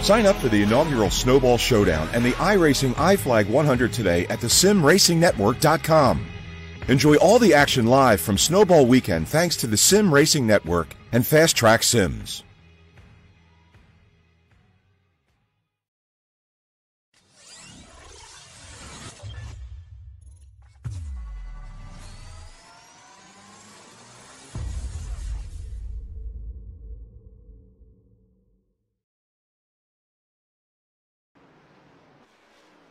Sign up for the inaugural Snowball Showdown and the iRacing iFlag 100 today at the SimRacingNetwork.com. Enjoy all the action live from Snowball Weekend thanks to the Sim Racing Network and Fast Track Sims.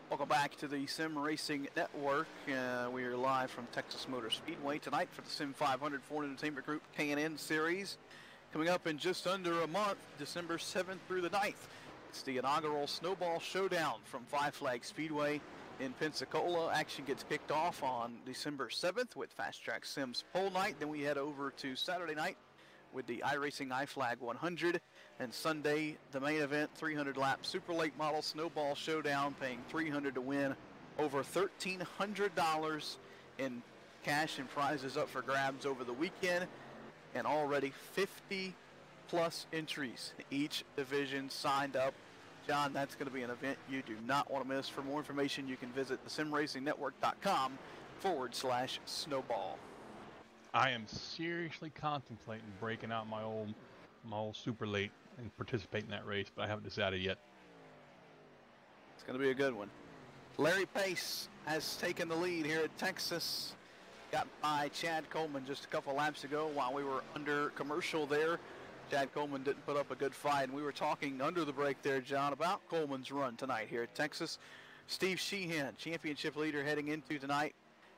Welcome back to the Sim Racing Network. We are live from Texas Motor Speedway tonight for the Sim500 Ford Entertainment Group K&N Series. Coming up in just under a month, December 7th through the 9th. It's the inaugural Snowball Showdown from iFlag Speedway in Pensacola. Action gets kicked off on December 7th with Fast Track Sims Pole Night. Then we head over to Saturday night with the iRacing iFlag 100. And Sunday, the main event, 300-lap Super Late Model Snowball Showdown, paying $300 to win over $1,300 in cash and prizes up for grabs over the weekend, and already 50+ entries in each division signed up. John, that's going to be an event you do not want to miss. For more information, you can visit thesimracingnetwork.com/snowball. I am seriously contemplating breaking out my old super late and participate in that race, but I haven't decided yet. It's going to be a good one. Larry Pace has taken the lead here at Texas. Got by Chad Coleman just a couple laps ago while we were under commercial there. Chad Coleman didn't put up a good fight, and we were talking under the break there, John, about Coleman's run tonight here at Texas. Steve Sheehan, championship leader heading into tonight,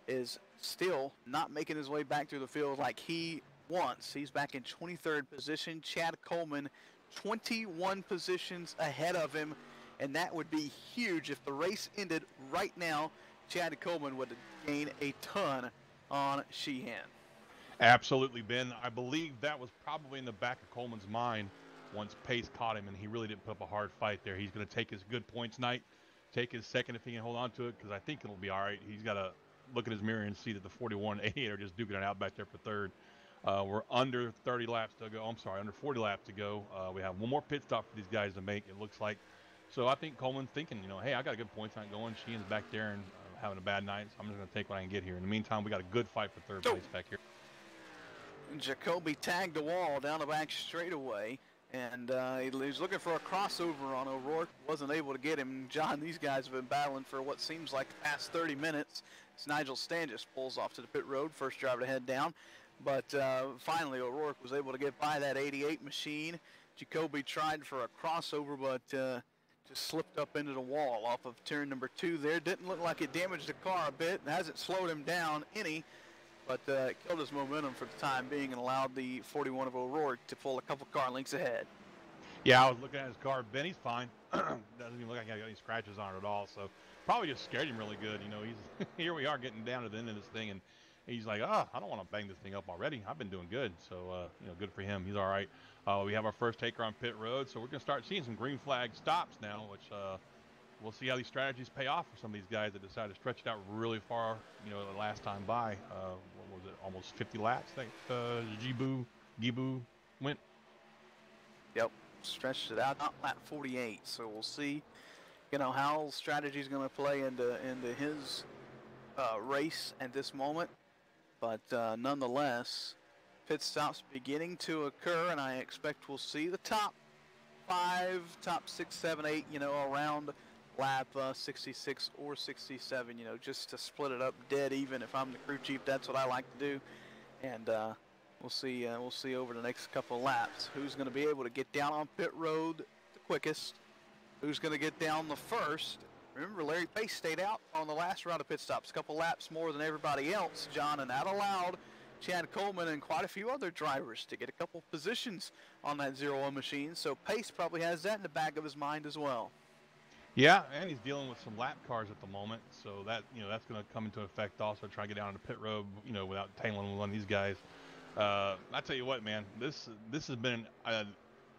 is still not making his way back through the field like he wants. He's back in 23rd position. Chad Coleman 21 positions ahead of him, and that would be huge. If the race ended right now, Chad Coleman would gain a ton on Sheehan. Absolutely, Ben. I believe that was probably in the back of Coleman's mind once Pace caught him, and he really didn't put up a hard fight there. He's going to take his good points night, take his second if he can hold on to it, because I think it'll be all right. He's got to look at his mirror and see that the 41 and 88 are just duking it out back there for third. We're under 30 laps to go. I'm sorry, under 40 laps to go. We have one more pit stop for these guys to make, it looks like. So I think Coleman's thinking, you know, hey, I got a good points night going. Sheehan's back there and having a bad night, so I'm just going to take what I can get here. In the meantime, we got a good fight for third place back here. Jacoby tagged the wall down the back straightaway, and he was looking for a crossover on O'Rourke. Wasn't able to get him. John, these guys have been battling for what seems like the past 30 minutes. It's Nigel Standish pulls off to the pit road, first driver to head down. But finally, O'Rourke was able to get by that 88 machine. Jacoby tried for a crossover, but just slipped up into the wall off of turn number 2 there. Didn't look like it damaged the car a bit. It hasn't slowed him down any, but killed his momentum for the time being and allowed the 41 of O'Rourke to pull a couple car lengths ahead. Yeah, I was looking at his car. Benny's fine. Doesn't even look like he got any scratches on it at all. So probably just scared him really good. You know, he's here we are getting down to the end of this thing, and he's like, oh, I don't want to bang this thing up already. I've been doing good. So, you know, good for him. He's all right. We have our first taker on pit road, so we're going to start seeing some green flag stops now, which we'll see how these strategies pay off for some of these guys that decide to stretch it out really far, you know, the last time by. What was it, almost 50 laps, I think Gibu went? Yep, stretched it out, not lap 48, so we'll see, you know, how strategy is going to play into his race at this moment. But nonetheless, pit stops beginning to occur, and I expect we'll see the top 5, top 6, 7, 8, you know, around lap 66 or 67, you know, just to split it up dead even. If I'm the crew chief, that's what I like to do. And we'll see over the next couple of laps who's going to be able to get down on pit road the quickest, who's going to get down the first. Remember, Larry Pace stayed out on the last round of pit stops, a couple laps more than everybody else, John, and that allowed Chad Coleman and quite a few other drivers to get a couple positions on that 0-1 machine. So Pace probably has that in the back of his mind as well. Yeah, and he's dealing with some lap cars at the moment, so that, you know, that's going to come into effect also, trying to get down on the pit road, you know, without tangling with one of these guys. I tell you what, man, this has been an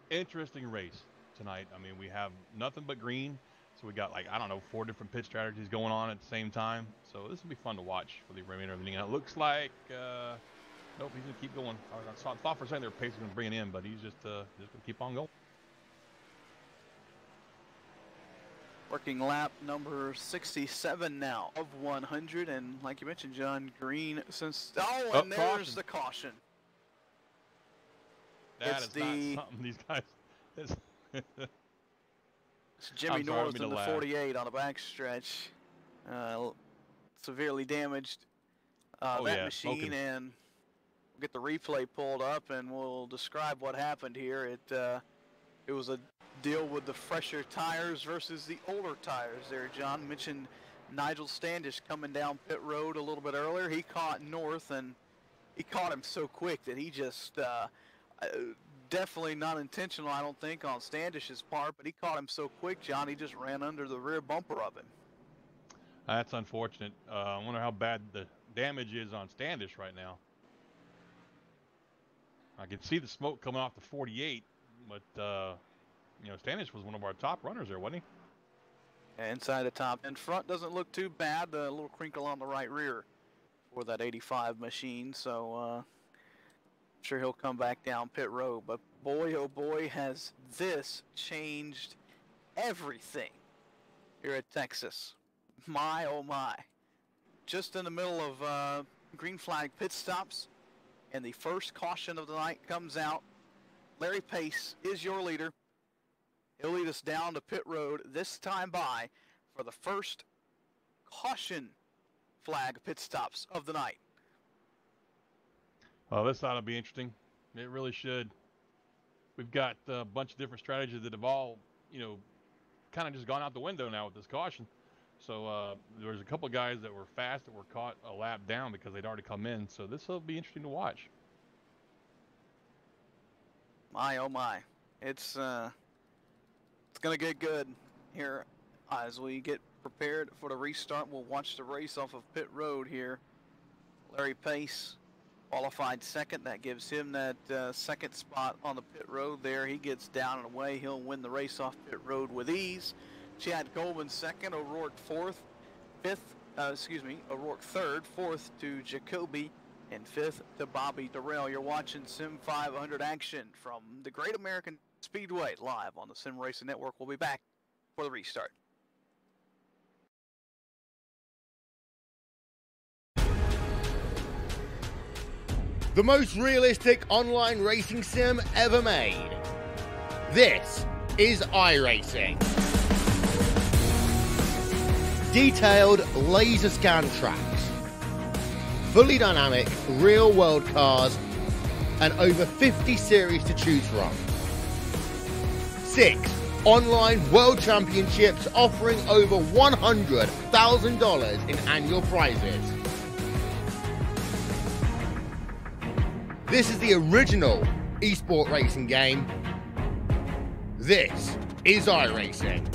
interesting race tonight. I mean, we have nothing but green, so we got, like, I don't know, 4 different pit strategies going on at the same time. So this will be fun to watch for the remainder of the evening. And it looks like, nope, he's going to keep going. I thought for a second they were Pace going to bring it in, but he's just going to keep on going. Working lap number 67 now of 100, and like you mentioned, John, green since, and there's caution. The caution. That is not something these guys. It's Jimmy North in the 48 on the backstretch, severely damaged that machine, smoking. and we'll get the replay pulled up, and we'll describe what happened here. It was a deal with the fresher tires versus the older tires there. John mentioned Nigel Standish coming down pit road a little bit earlier. He caught North, and he caught him so quick that he just definitely not intentional, I don't think, on Standish's part, but he caught him so quick, John, he just ran under the rear bumper of him. That's unfortunate. I wonder how bad the damage is on Standish right now. I can see the smoke coming off the 48, but you know, Standish was one of our top runners there, wasn't he? Inside the top. And front doesn't look too bad. A little crinkle on the right rear for that 85 machine, so I'm sure he'll come back down pit road. But boy, oh boy, has this changed everything here at Texas. My, oh my. Just in the middle of green flag pit stops, and the first caution of the night comes out. Larry Pace is your leader. He'll lead us down to pit road this time by for the first caution flag pit stops of the night. Well, this ought to be interesting. It really should. We've got a bunch of different strategies that have all, kind of just gone out the window now with this caution. So there's a couple of guys that were fast that were caught a lap down because they'd already come in. So this will be interesting to watch. My, oh my. It's going to get good here as we get prepared for the restart. We'll watch the race off of pit road here. Larry Pace qualified second. That gives him that second spot on the pit road there. He gets down and away. He'll win the race off pit road with ease. Chad Coleman second, O'Rourke O'Rourke third, fourth to Jacoby, and fifth to Bobby Durrell. You're watching Sim500 action from the Great American Speedway live on the Sim Racing Network. We'll be back for the restart. The most realistic online racing sim ever made. This is iRacing. Detailed laser scan tracks, fully dynamic real world cars, and over 50 series to choose from. 6 online world championships offering over $100,000 in annual prizes. This is the original esport racing game. This is iRacing.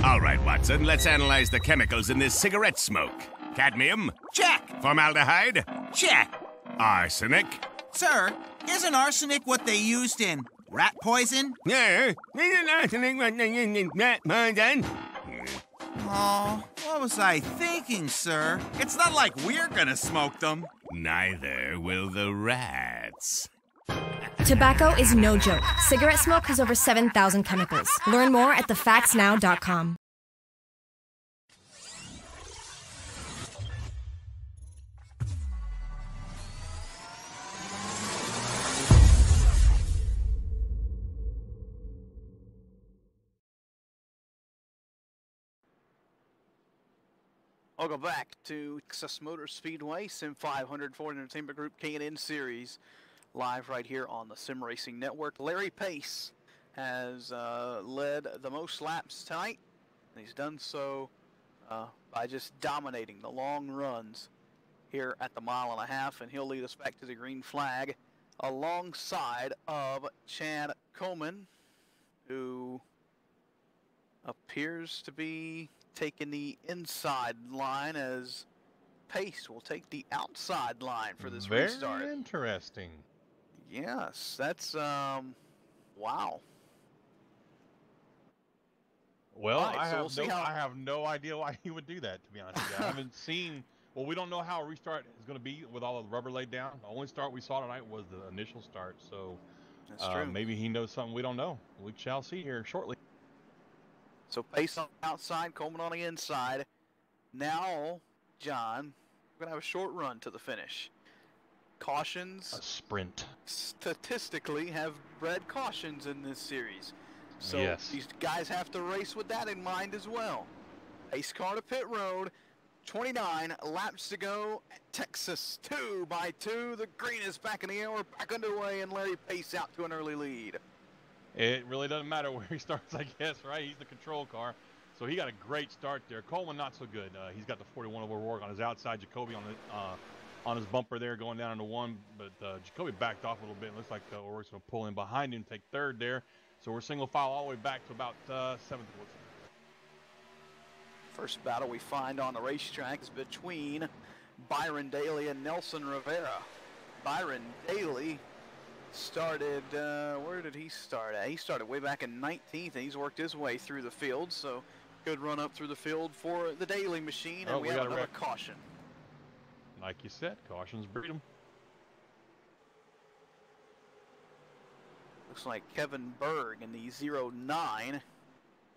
All right, Watson, let's analyze the chemicals in this cigarette smoke. Cadmium? Check. Formaldehyde? Check. Arsenic? Sir, isn't arsenic what they used in rat poison? Yeah. Isn't arsenic what they used in rat poison? Oh, what was I thinking, sir? It's not like we're gonna smoke them. Neither will the rats. Tobacco is no joke. Cigarette smoke has over 7,000 chemicals. Learn more at thefactsnow.com. Welcome back to Texas Motor Speedway, Sim500 Ford Entertainment Group K&N Series, live right here on the Sim Racing Network. Larry Pace has led the most laps tonight, and he's done so by just dominating the long runs here at the 1.5 miles, and he'll lead us back to the green flag alongside of Chad Coleman, who appears to be taking the inside line as Pace will take the outside line for this restart. Very interesting. Yes, that's wow. Well, Right, I so have no idea why he would do that, to be honest with you. I haven't seen. Well, we don't know how a restart is going to be with all the rubber laid down. The only start we saw tonight was the initial start, so That's true. maybe he knows something we don't know. We shall see here shortly. So Pace on the outside, Coleman on the inside. Now, John, we're going to have a short run to the finish. Cautions. A sprint. Statistically have bred cautions in this series. So yes. These guys have to race with that in mind as well. Pace car to pit road. 29 laps to go. Texas 2 by 2. The green is back in the air. We're back underway, and Larry Pace out to an early lead. It really doesn't matter where he starts, I guess, right? He's the control car. So he got a great start there. Coleman, not so good. He's got the 41 over O'Rourke on his outside. Jacoby on his bumper there going down into 1. But Jacoby backed off a little bit. It looks like O'Rourke's going to pull in behind him, take 3rd there. So we're single file all the way back to about 7th. First battle we find on the racetrack is between Byron Daly and Nelson Rivera. Byron Daly started, where did he start at? He started way back in 19th, and he's worked his way through the field, so good run up through the field for the Daly machine, and we have another caution. Like you said, cautions breed them. Looks like Kevin Berg in the 09,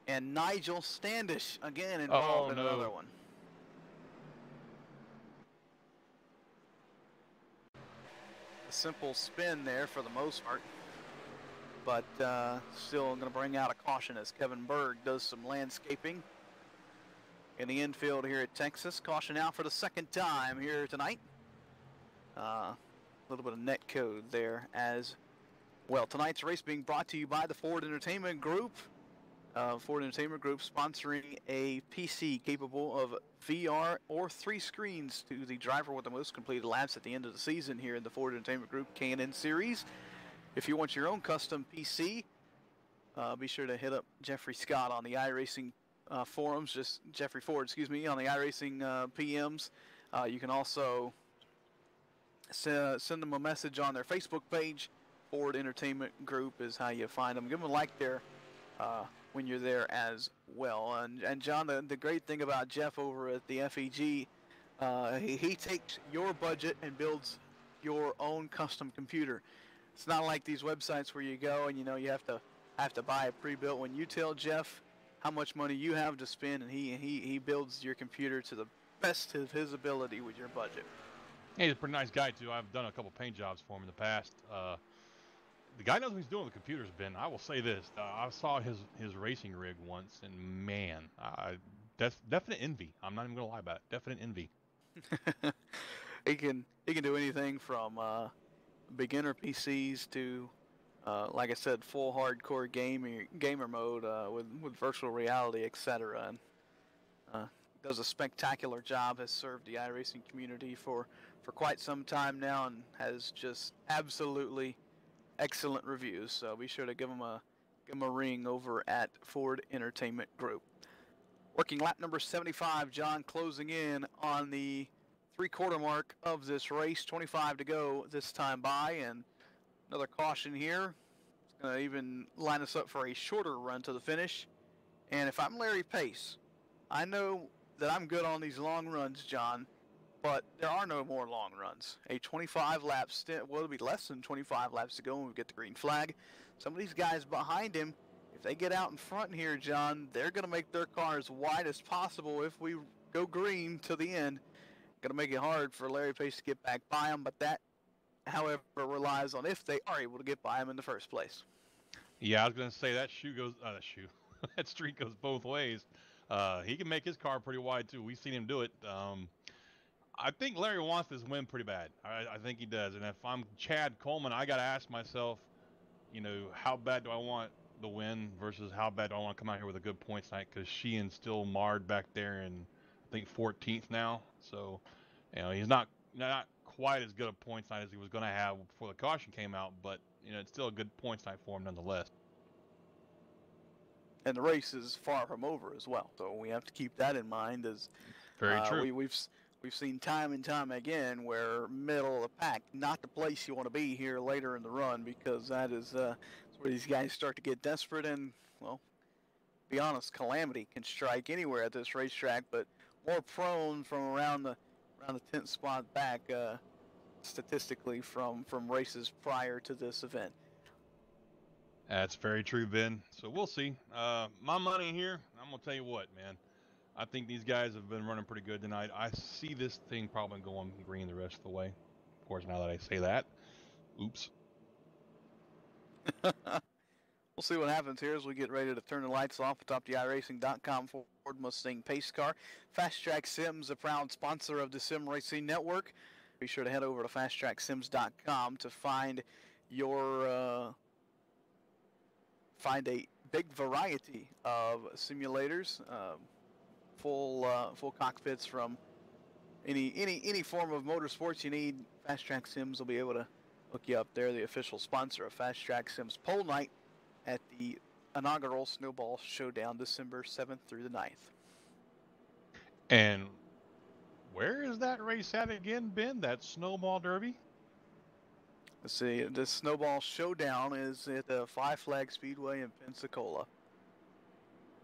and Nigel Standish again involved in another one. A simple spin there for the most part, but still going to bring out a caution as Kevin Berg does some landscaping in the infield here at Texas. Caution out for the second time here tonight. A little bit of net code there as well. Tonight's race being brought to you by the Ford Entertainment Group. Ford Entertainment Group sponsoring a PC capable of VR or 3 screens to the driver with the most completed laps at the end of the season here in the Ford Entertainment Group K&N Series. If you want your own custom PC, be sure to hit up Jeffrey Scott on the iRacing forums, just Jeffrey Ford, excuse me, on the iRacing PMs. You can also send them a message on their Facebook page. Ford Entertainment Group is how you find them. Give them a like there when you're there as well. And John, the great thing about Jeff over at the FEG, he takes your budget and builds your own custom computer. It's not like these websites where you go and you have to buy a pre-built one. You tell Jeff how much money you have to spend, and he builds your computer to the best of his ability with your budget. Hey, he's a pretty nice guy too. I've done a couple paint jobs for him in the past. The guy knows what he's doing with computers, Ben. I will say this. I saw his racing rig once, and man, definite envy. I'm not even going to lie about it. Definite envy. He can do anything from beginner PCs to, like I said, full hardcore gamer mode with virtual reality, etc. And does a spectacular job. Has served the iRacing community for quite some time now, and has just absolutely excellent reviews. So be sure to give them a ring over at Ford Entertainment Group. Working lap number 75, John, closing in on the 3/4 mark of this race. 25 to go this time by, and another caution here. It's going to even line us up for a shorter run to the finish. And if I'm Larry Pace, I know that I'm good on these long runs, John, but there are no more long runs. A 25-lap stint, well, it'll be less than 25 laps to go when we get the green flag. Some of these guys behind him, if they get out in front here, John, they're going to make their car as wide as possible if we go green to the end. Going to make it hard for Larry Pace to get back by him, but that, however, relies on if they are able to get by him in the first place. Yeah, I was going to say that that streak goes both ways. He can make his car pretty wide too. We've seen him do it. I think Larry wants this win pretty bad. I think he does. And if I'm Chad Coleman, I got to ask myself, how bad do I want the win versus how bad do I want to come out here with a good points night? Because Sheehan's still marred back there in, I think, 14th now. So, he's not quite as good a points night as he was going to have before the caution came out. But, it's still a good points night for him nonetheless. And the race is far from over as well. So we have to keep that in mind. As very true. We've seen time and time again where middle of the pack, not the place you want to be here later in the run, because that is where these guys start to get desperate, and, well, be honest, calamity can strike anywhere at this racetrack, but more prone from around the 10th spot back, statistically from races prior to this event. That's very true, Ben. So we'll see. My money here, I'm going to tell you what, man. I think these guys have been running pretty good tonight. I see this thing probably going green the rest of the way. Of course, now that I say that, oops. We'll see what happens here as we get ready to turn the lights off atop the iRacing.com Ford Mustang pace car. Fast Track Sims, a proud sponsor of the Sim Racing Network. Be sure to head over to fasttracksims.com to find your find a big variety of simulators. Full cockpits from any form of motorsports you need. Fast Track Sims will be able to hook you up there. The official sponsor of Fast Track Sims Pole Night at the inaugural Snowball Showdown, December 7th through the 9th. And where is that race at again, Ben? That Snowball Derby? Let's see, the Snowball Showdown is at the iFlag Speedway in Pensacola.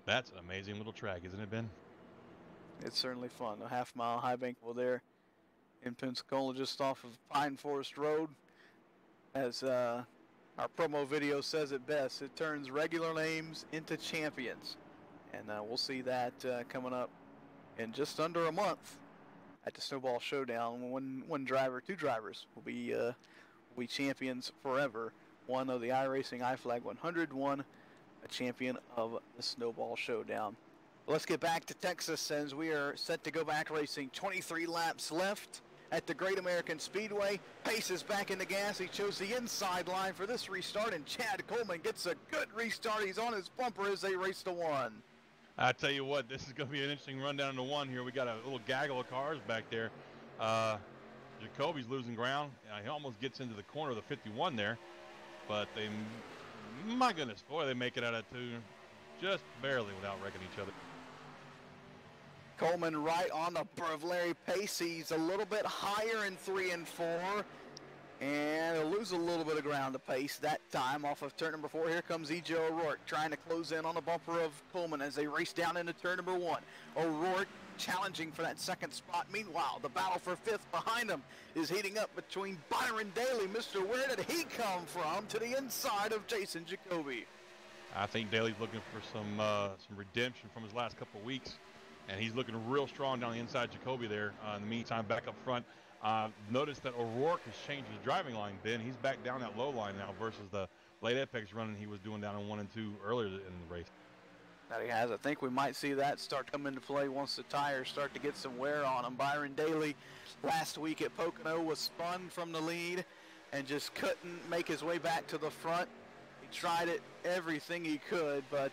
That's an amazing little track, isn't it, Ben? It's certainly fun. A half-mile high bankable there in Pensacola, just off of Pine Forest Road. As our promo video says it best, it turns regular names into champions. And we'll see that coming up in just under a month at the Snowball Showdown. One driver, two drivers will be champions forever. One of the iRacing iFlag 100, one a champion of the Snowball Showdown. Let's get back to Texas as we are set to go back racing. 23 laps left at the Great American Speedway. Pace is back in the gas. He chose the inside line for this restart, and Chad Coleman gets a good restart. He's on his bumper as they race to one. I tell you what, this is going to be an interesting rundown to one here. We got a little gaggle of cars back there. Jacoby's losing ground. He almost gets into the corner of the 51 there, but they, my goodness, boy, they make it out of two just barely without wrecking each other. Coleman right on the bumper of Larry Pace. He's a little bit higher in 3 and 4, and he'll lose a little bit of ground to Pace that time off of turn number 4. Here comes E.J. O'Rourke trying to close in on the bumper of Coleman as they race down into turn number 1. O'Rourke challenging for that second spot. Meanwhile, the battle for 5th behind him is heating up between Byron Daly. Mr. Where did he come from? To the inside of Jason Jacoby. I think Daly's looking for some redemption from his last couple of weeks, and he's looking real strong down the inside Jacoby there. In the meantime, back up front, notice that O'Rourke has changed his driving line, Ben. He's back down that low line now versus the late apex running he was doing down in 1 and 2 earlier in the race. That he has. I think we might see that start coming into play once the tires start to get some wear on them. Byron Daly last week at Pocono was spun from the lead and just couldn't make his way back to the front. He tried it everything he could, but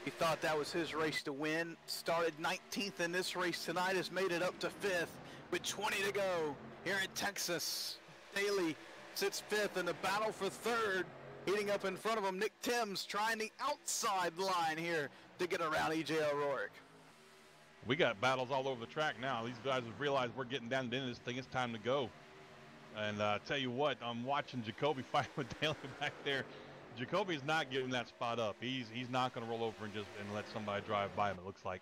he thought that was his race to win. Started 19th in this race tonight, has made it up to 5th with 20 to go here in Texas. Daly sits 5th in the battle for 3rd. Heating up in front of him, Nick Timms trying the outside line here to get around E.J. O'Rourke. We got battles all over the track now. These guys have realized we're getting down to the end of this thing. It's time to go. And tell you what, I'm watching Jacoby fight with Daly back there. Jacoby's not giving that spot up. He's not going to roll over and let somebody drive by him, it looks like.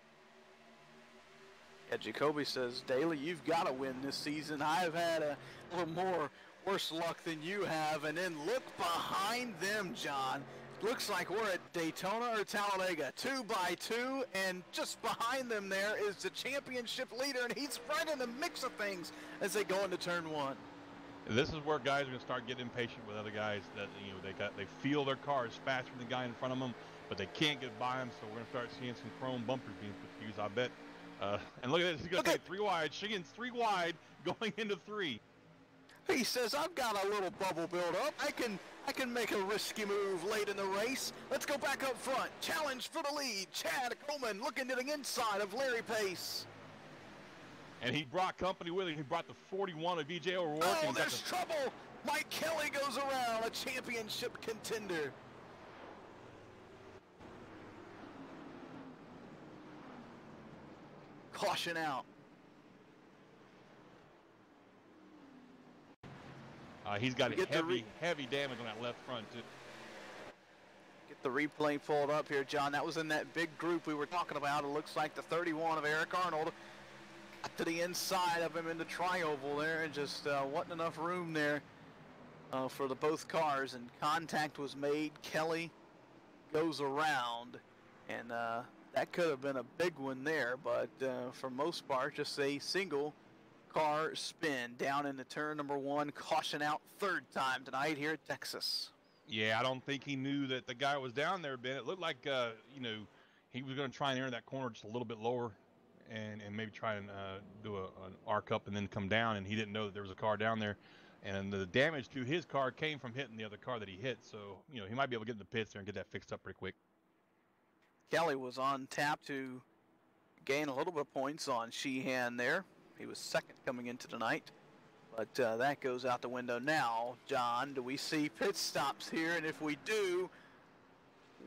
Yeah, Jacoby says, Daly, you've got to win this season. I've had a little more worse luck than you have. And then look behind them, John. Looks like we're at Daytona or Talladega. 2 by 2, and just behind them there is the championship leader, and he's right in the mix of things as they go into turn 1. This is where guys are going to start getting impatient with other guys that they feel their cars faster than the guy in front of them, but they can't get by them. So we're going to start seeing some chrome bumpers being put to use, I bet. And look at this, he's going to take 3 wide. Shiggins 3 wide going into 3. He says, I've got a little bubble build up. I can make a risky move late in the race. Let's go back up front. Challenge for the lead. Chad Coleman looking to the inside of Larry Pace. And he brought company with him. He brought the 41 of E.J. O'Rourke. Oh, there's trouble. Mike Kelly goes around, a championship contender. Caution out. He's got heavy damage on that left front, too. Get the replay pulled up here, John. That was in that big group we were talking about. It looks like the 31 of Eric Arnold got to the inside of him in the tri-oval there, and just wasn't enough room there for the both cars, and contact was made. Kelly goes around, and that could have been a big one there, but for most part, just a single car spin down into turn number 1. Caution out 3rd time tonight here at Texas. Yeah, I don't think he knew that the guy was down there, Ben. It looked like, he was going to try and enter that corner just a little bit lower and maybe try and do an arc up and then come down, and he didn't know that there was a car down there. And the damage to his car came from hitting the other car that he hit. So, he might be able to get in the pits there and get that fixed up pretty quick. Kelly was on tap to gain a little bit of points on Sheehan there. He was 2nd coming into tonight, but that goes out the window now. John, do we see pit stops here? And if we do,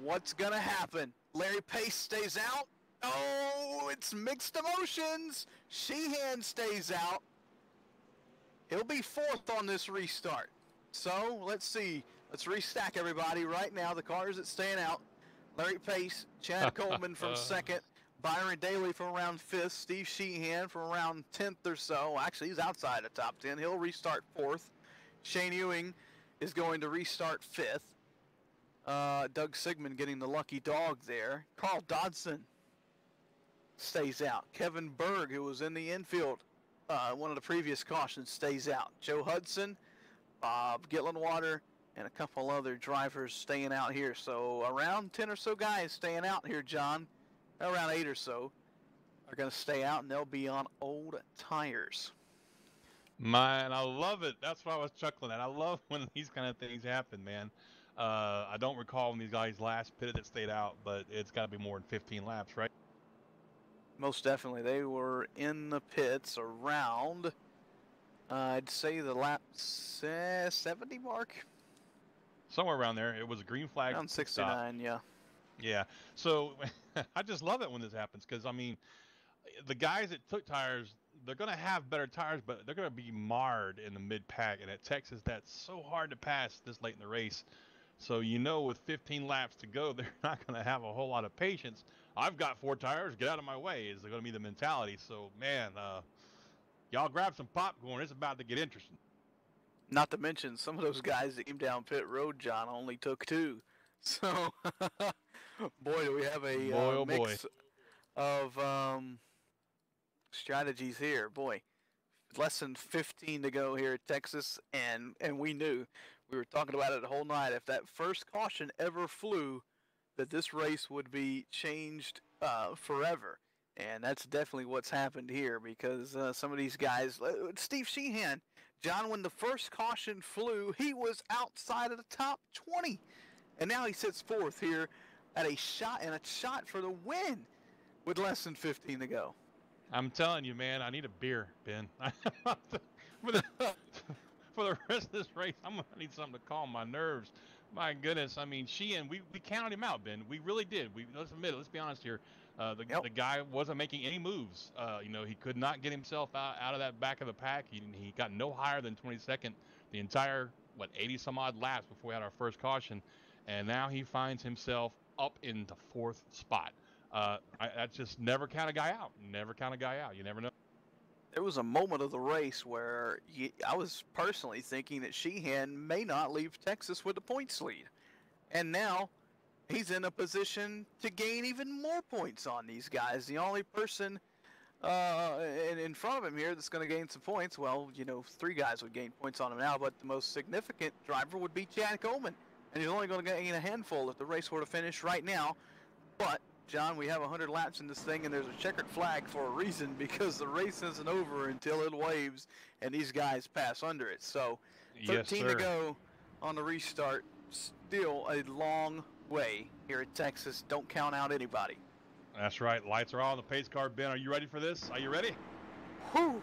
what's going to happen? Larry Pace stays out. Oh, it's mixed emotions. Sheehan stays out. He'll be 4th on this restart. So, let's see. Let's restack everybody right now. The cars that staying out. Larry Pace, Chad Coleman from 2nd, Byron Daly from around 5th, Steve Sheehan from around 10th or so. Actually, he's outside the top 10. He'll restart 4th. Shane Ewing is going to restart 5th. Doug Sigmund getting the lucky dog there. Carl Dodson stays out. Kevin Berg, who was in the infield, one of the previous cautions, stays out. Joe Hudson, Bob Gitlenwater, and a couple other drivers staying out here. So around 10 or so guys staying out here, John. Around 8 or so are going to stay out, and they'll be on old tires. Man, I love it. That's what I was chuckling at. I love when these kind of things happen, man. I don't recall when these guys last pitted that stayed out, but it's got to be more than 15 laps, right? Most definitely. They were in the pits around, I'd say the lap 70 mark. Somewhere around there. It was a green flag. Around 69, yeah. Yeah. So I just love it when this happens because, I mean, the guys that took tires, they're going to have better tires, but they're going to be marred in the mid-pack. And at Texas, that's so hard to pass this late in the race. So, you know, with 15 laps to go, they're not going to have a whole lot of patience. I've got 4 tires. Get out of my way is going to be the mentality. So, man, y'all grab some popcorn. It's about to get interesting. Not to mention, some of those guys that came down pit road, John, only took 2. So, boy, do we have a mix of strategies here. Boy, less than 15 to go here at Texas, and we knew, we were talking about it the whole night, if that first caution ever flew, that this race would be changed forever. And that's definitely what's happened here, because some of these guys, Steve Sheehan, John, when the first caution flew, he was outside of the top 20. And now he sits 4th here at a shot for the win with less than 15 to go. I'm telling you, man, I need a beer, Ben. for the rest of this race, I'm going to need something to calm my nerves. My goodness, I mean, Sheehan, we counted him out, Ben. We really did. Let's admit it. Let's be honest here. The guy wasn't making any moves. You know, he could not get himself out of that back of the pack. He got no higher than 22nd the entire, 80-some-odd laps before we had our first caution. And now he finds himself up in the 4th spot. That's just never count a guy out. Never count a guy out. You never know. There was a moment of the race where I was personally thinking that Sheehan may not leave Texas with the points lead. And now he's in a position to gain even more points on these guys. The only person in front of him here that's going to gain some points, well, 3 guys would gain points on him now, but the most significant driver would be Chad Coleman. And he's only going to gain a handful if the race were to finish right now. But, John, we have 100 laps in this thing, and there's a checkered flag for a reason, because the race isn't over until it waves and these guys pass under it. So, 13 to go on the restart. Still a long way here at Texas. Don't count out anybody. That's right. Lights are on the pace car. Ben, are you ready for this? Are you ready? Whew.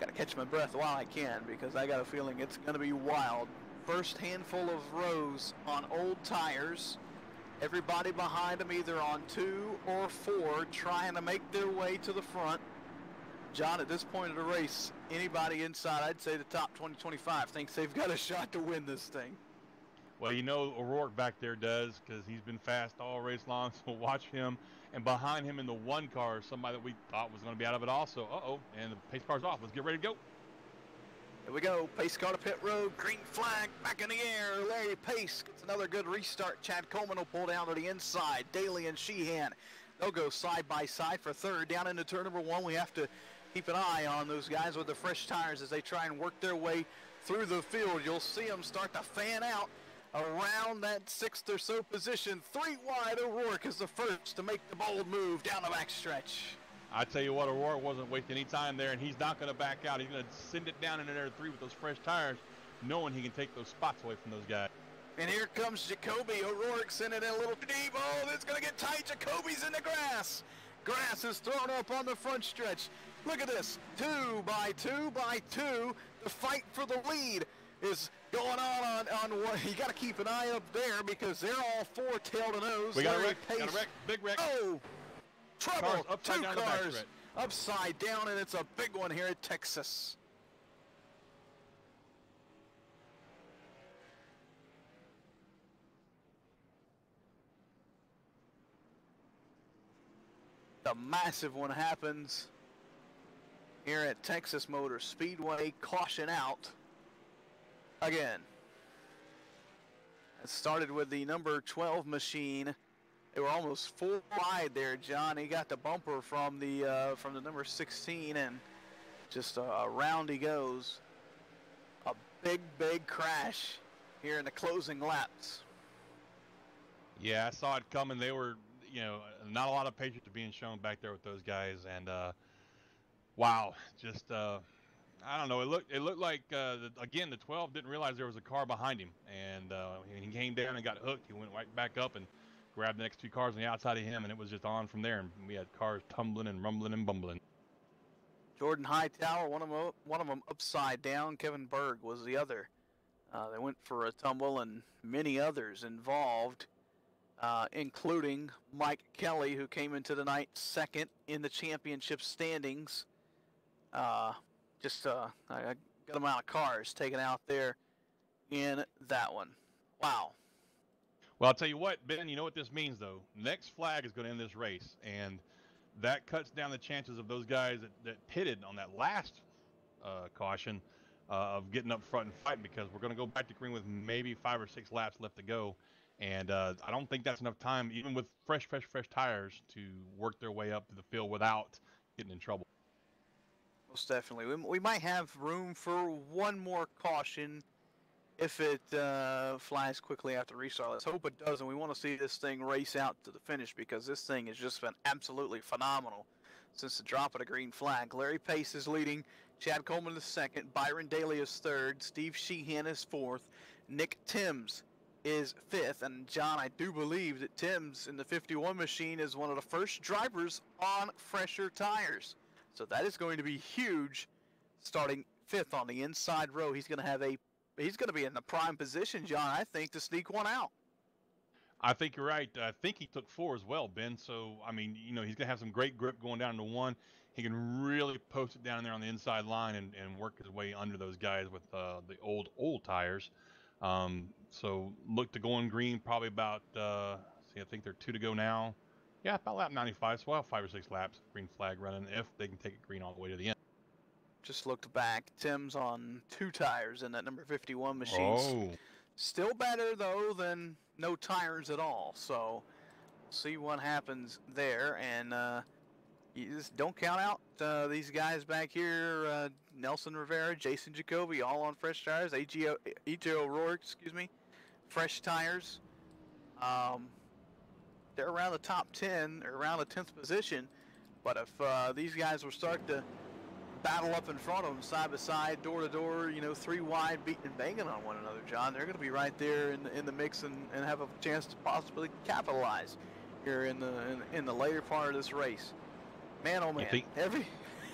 Got to catch my breath while I can, because I got a feeling it's going to be wild. First handful of rows on old tires. Everybody behind them either on 2 or 4 trying to make their way to the front. John, at this point of the race, anybody inside, I'd say the top 20-25, thinks they've got a shot to win this thing. Well, O'Rourke back there does, because he's been fast all race long, so watch him. And behind him in the 1 car, somebody that we thought was going to be out of it also. Uh-oh, and the pace car's off. Let's get ready to go. Here we go. Pace car to pit road. Green flag back in the air. Larry Pace gets another good restart. Chad Coleman will pull down to the inside. Daly and Sheehan, they'll go side by side for 3rd. Down into turn number 1, we have to keep an eye on those guys with the fresh tires as they try and work their way through the field. You'll see them start to fan out around that 6th or so position. 3 wide. O'Rourke is the first to make the bold move down the backstretch. I tell you what, O'Rourke wasn't wasting any time there, and he's not going to back out. He's going to send it down into there 3 with those fresh tires, knowing he can take those spots away from those guys. And here comes Jacoby. O'Rourke sending it a little deep. Oh, it's going to get tight. Jacoby's in the grass. Grass is thrown up on the front stretch. Look at this. 2 by 2 by 2. The fight for the lead is going on one. You got to keep an eye up there, because they're all 4 tail to nose. We got a wreck. Big wreck. Oh! Trouble. upside Two down the cars backstretch. upside down, and it's a big one here at Texas. The massive one happens here at Texas Motor Speedway. Caution out again. It started with the number 12 machine. They were almost full wide there, John. He got the bumper from the number 16, and just around he goes. A big crash here in the closing laps. Yeah, I saw it coming. They were, you know, not a lot of patience being shown back there with those guys, and wow, just I don't know. It looked like again the 12 didn't realize there was a car behind him, and he came down and got hooked. He went right back up and grabbed the next two cars on the outside of him, and it was just on from there. And we had cars tumbling and rumbling and bumbling. Jordan Hightower, one of them upside down. Kevin Berg was the other. They went for a tumble, and many others involved, including Mike Kelly, who came into the night second in the championship standings. Just a good amount of cars taken out there in that one. Wow. Well, I'll tell you what, Ben, you know what this means, though. Next flag is going to end this race, and that cuts down the chances of those guys that pitted on that last caution of getting up front and fighting, because we're going to go back to green with maybe 5 or 6 laps left to go. And I don't think that's enough time, even with fresh tires, to work their way up to the field without getting in trouble. Most definitely. We might have room for one more caution if it flies quickly after restart. Let's hope it does, and we want to see this thing race out to the finish, because this thing has just been absolutely phenomenal since the drop of the green flag. Larry Pace is leading, Chad Coleman is second, Byron Daly is third, Steve Sheehan is fourth, Nick Timms is fifth, and John, I do believe that Timms in the 51 machine is one of the first drivers on fresher tires. So that is going to be huge. Starting fifth on the inside row, he's going to be in the prime position, John, I think, to sneak one out. I think you're right. I think he took 4 as well, Ben. So, I mean, you know, he's going to have some great grip going down to 1. He can really post it down there on the inside line and work his way under those guys with the old tires. So look to go in green probably about, I think they're 2 to go now. Yeah, about lap 95, so we'll have 5 or 6 laps, green flag running, if they can take it green all the way to the end. Just looked back, Tim's on 2 tires in that number 51 machine. Oh. Still better, though, than no tires at all. So we'll see what happens there. And you just don't count out these guys back here, Nelson Rivera, Jason Jacoby, all on fresh tires. E.J. O'Rourke, fresh tires. They're around the top 10, or around the 10th position. But if these guys will start to battle up in front of them, side by side, door to door, you know, 3 wide, beating and banging on one another, John, they're going to be right there in the mix and have a chance to possibly capitalize here in the later part of this race. Man, oh man,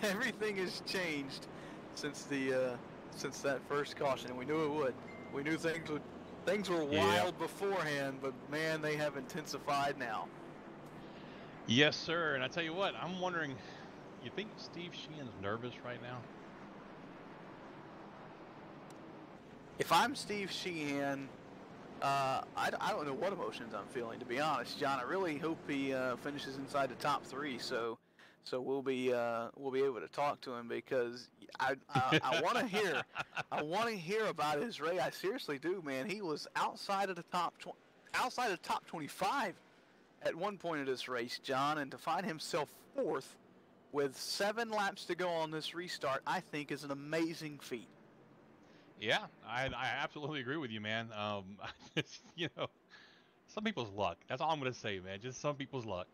everything has changed since that first caution, and we knew it would. We knew things were wild beforehand, but man, they have intensified now. Yes, sir. And I tell you what, I'm wondering, you think Steve Sheehan's nervous right now? If I'm Steve Sheehan, I don't know what emotions I'm feeling, to be honest, John. I really hope he finishes inside the top 3, so we'll be able to talk to him, because I want to hear about his race. I seriously do, man. He was outside of the top 25 at one point of this race, John, and to find himself 4th with 7 laps to go on this restart, I think is an amazing feat. Yeah, I absolutely agree with you, man. It's, you know, some people's luck. That's all I'm going to say, man. Just some people's luck.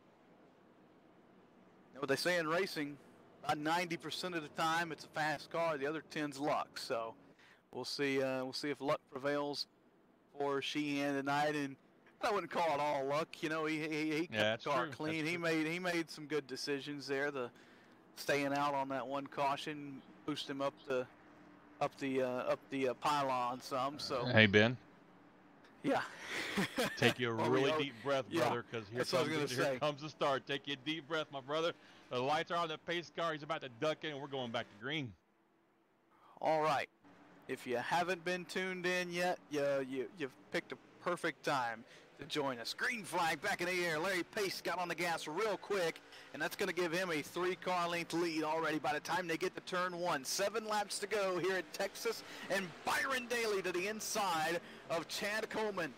You know what they say in racing, about 90% of the time it's a fast car, the other 10's luck. So we'll see if luck prevails for Sheehan tonight. And I wouldn't call it all luck. You know, he kept the car clean. He made some good decisions there. The staying out on that one caution boosted him up the pylon some. So hey, Ben. Yeah. Take you a Well, really deep breath, brother, because here comes the start. Take you a deep breath, my brother. The lights are on the pace car. He's about to duck in, and we're going back to green. All right. If you haven't been tuned in yet, you've picked a perfect time to join us. Green flag back in the air. Larry Pace got on the gas real quick, and that's going to give him a 3-car length lead already by the time they get to turn 1. 7 laps to go here at Texas, and Byron Daly to the inside of Chad Coleman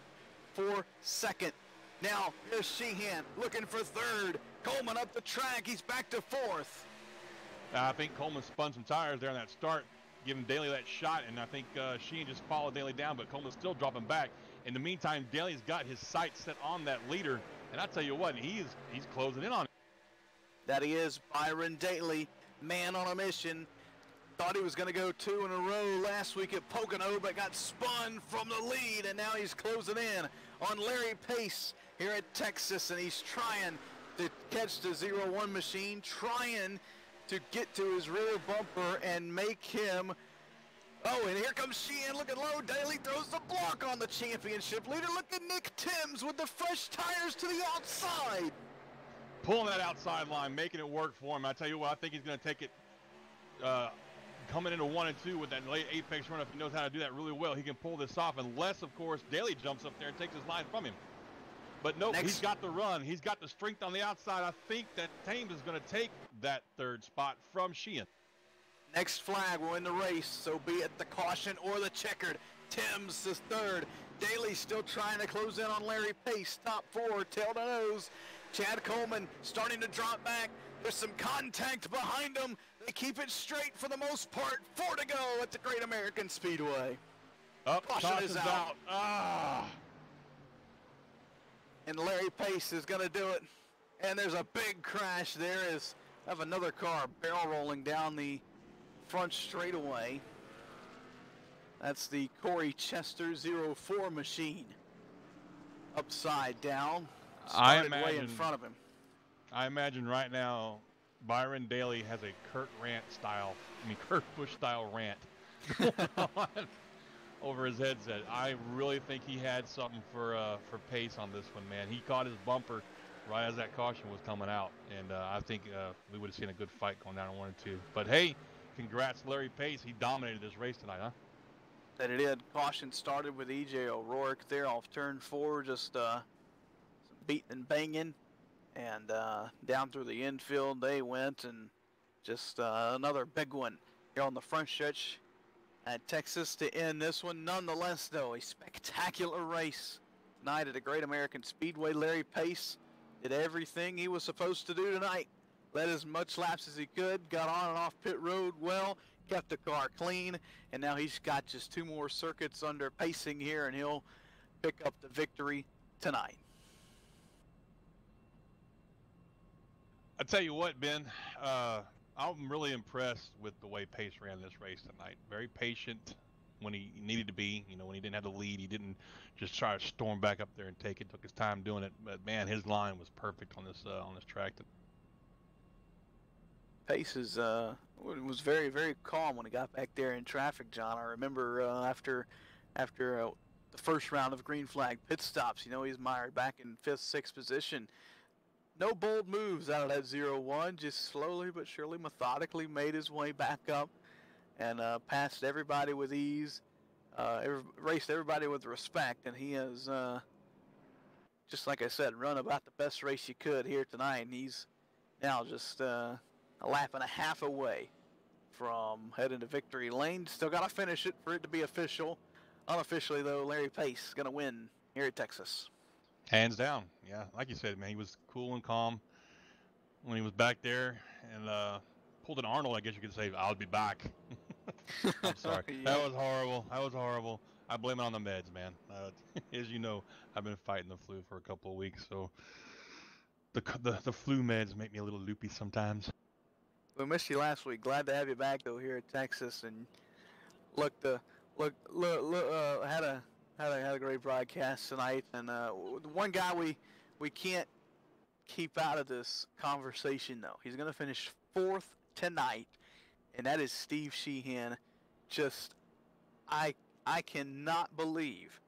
for second. Now, here's Sheehan looking for third. Coleman up the track. He's back to 4th. I think Coleman spun some tires there in that start, giving Daly that shot, and I think Sheehan just followed Daly down, but Coleman's still dropping back. In the meantime, Daly's got his sights set on that leader, and I tell you what, he's closing in on it. That he is. Byron Daly, man on a mission. Thought he was going to go 2 in a row last week at Pocono, but got spun from the lead, and now he's closing in on Larry Pace here at Texas, and he's trying to catch the 0-1 machine, trying to get to his rear bumper and make him. Oh, and here comes Sheehan looking low. Daly throws the block on the championship leader. Look at Nick Timms with the fresh tires to the outside. Pulling that outside line, making it work for him. I tell you what, I think he's going to take it coming into 1 and 2 with that late apex run. If he knows how to do that really well, he can pull this off, unless, of course, Daly jumps up there and takes his line from him. But nope, he's got the run. He's got the strength on the outside. I think that Thames is going to take that 3rd spot from Sheehan. Next flag will win the race, so be it the caution or the checkered. Timms is 3rd. Daly still trying to close in on Larry Pace. Top 4, tail to nose. Chad Coleman starting to drop back. There's some contact behind him. They keep it straight for the most part. 4 to go at the Great American Speedway. Caution is out. And Larry Pace is going to do it. And there's a big crash there as I have another car barrel rolling down the front straightaway. That's the Corey Chester 04 machine. Upside down. Started way in front of him. I imagine right now Byron Daly has a Kurt Busch style rant over his headset. I really think he had something for Pace on this one, man. He caught his bumper right as that caution was coming out, and I think we would have seen a good fight going down in 1 and 2. But hey, congrats, Larry Pace. He dominated this race tonight, huh? That it did. Caution started with E.J. O'Rourke there off turn 4, just some beating and banging, and down through the infield they went, and just another big one here on the front stretch at Texas to end this one. Nonetheless, though, a spectacular race tonight at the Great American Speedway. Larry Pace did everything he was supposed to do tonight. Led as much laps as he could, got on and off pit road well, kept the car clean, and now he's got just 2 more circuits under pacing here, and he'll pick up the victory tonight. I tell you what, Ben, I'm really impressed with the way Pace ran this race tonight. Very patient when he needed to be. You know, when he didn't have the lead, he didn't just try to storm back up there and take it. Took his time doing it. But man, his line was perfect on this track. Pace was very, very calm when he got back there in traffic, John. I remember after the first round of green flag pit stops, you know, he's mired back in 5th, 6th position. No bold moves out of that 0-1, just slowly but surely, methodically made his way back up and passed everybody with ease, raced everybody with respect, and he has, just like I said, run about the best race you could here tonight, and he's now just a lap and a half away from heading to victory lane. Still got to finish it for it to be official. Unofficially, though, Larry Pace is going to win here at Texas. Hands down. Yeah, like you said, man, he was cool and calm when he was back there, and pulled an Arnold, I guess you could say. I'll be back. I'm sorry. Yeah. That was horrible. That was horrible. I blame it on the meds, man. As you know, I've been fighting the flu for a couple of weeks, so the flu meds make me a little loopy sometimes. We missed you last week. Glad to have you back though here at Texas, and had a great broadcast tonight. And one guy we can't keep out of this conversation though. He's going to finish 4th tonight, and that is Steve Sheehan. Just I cannot believe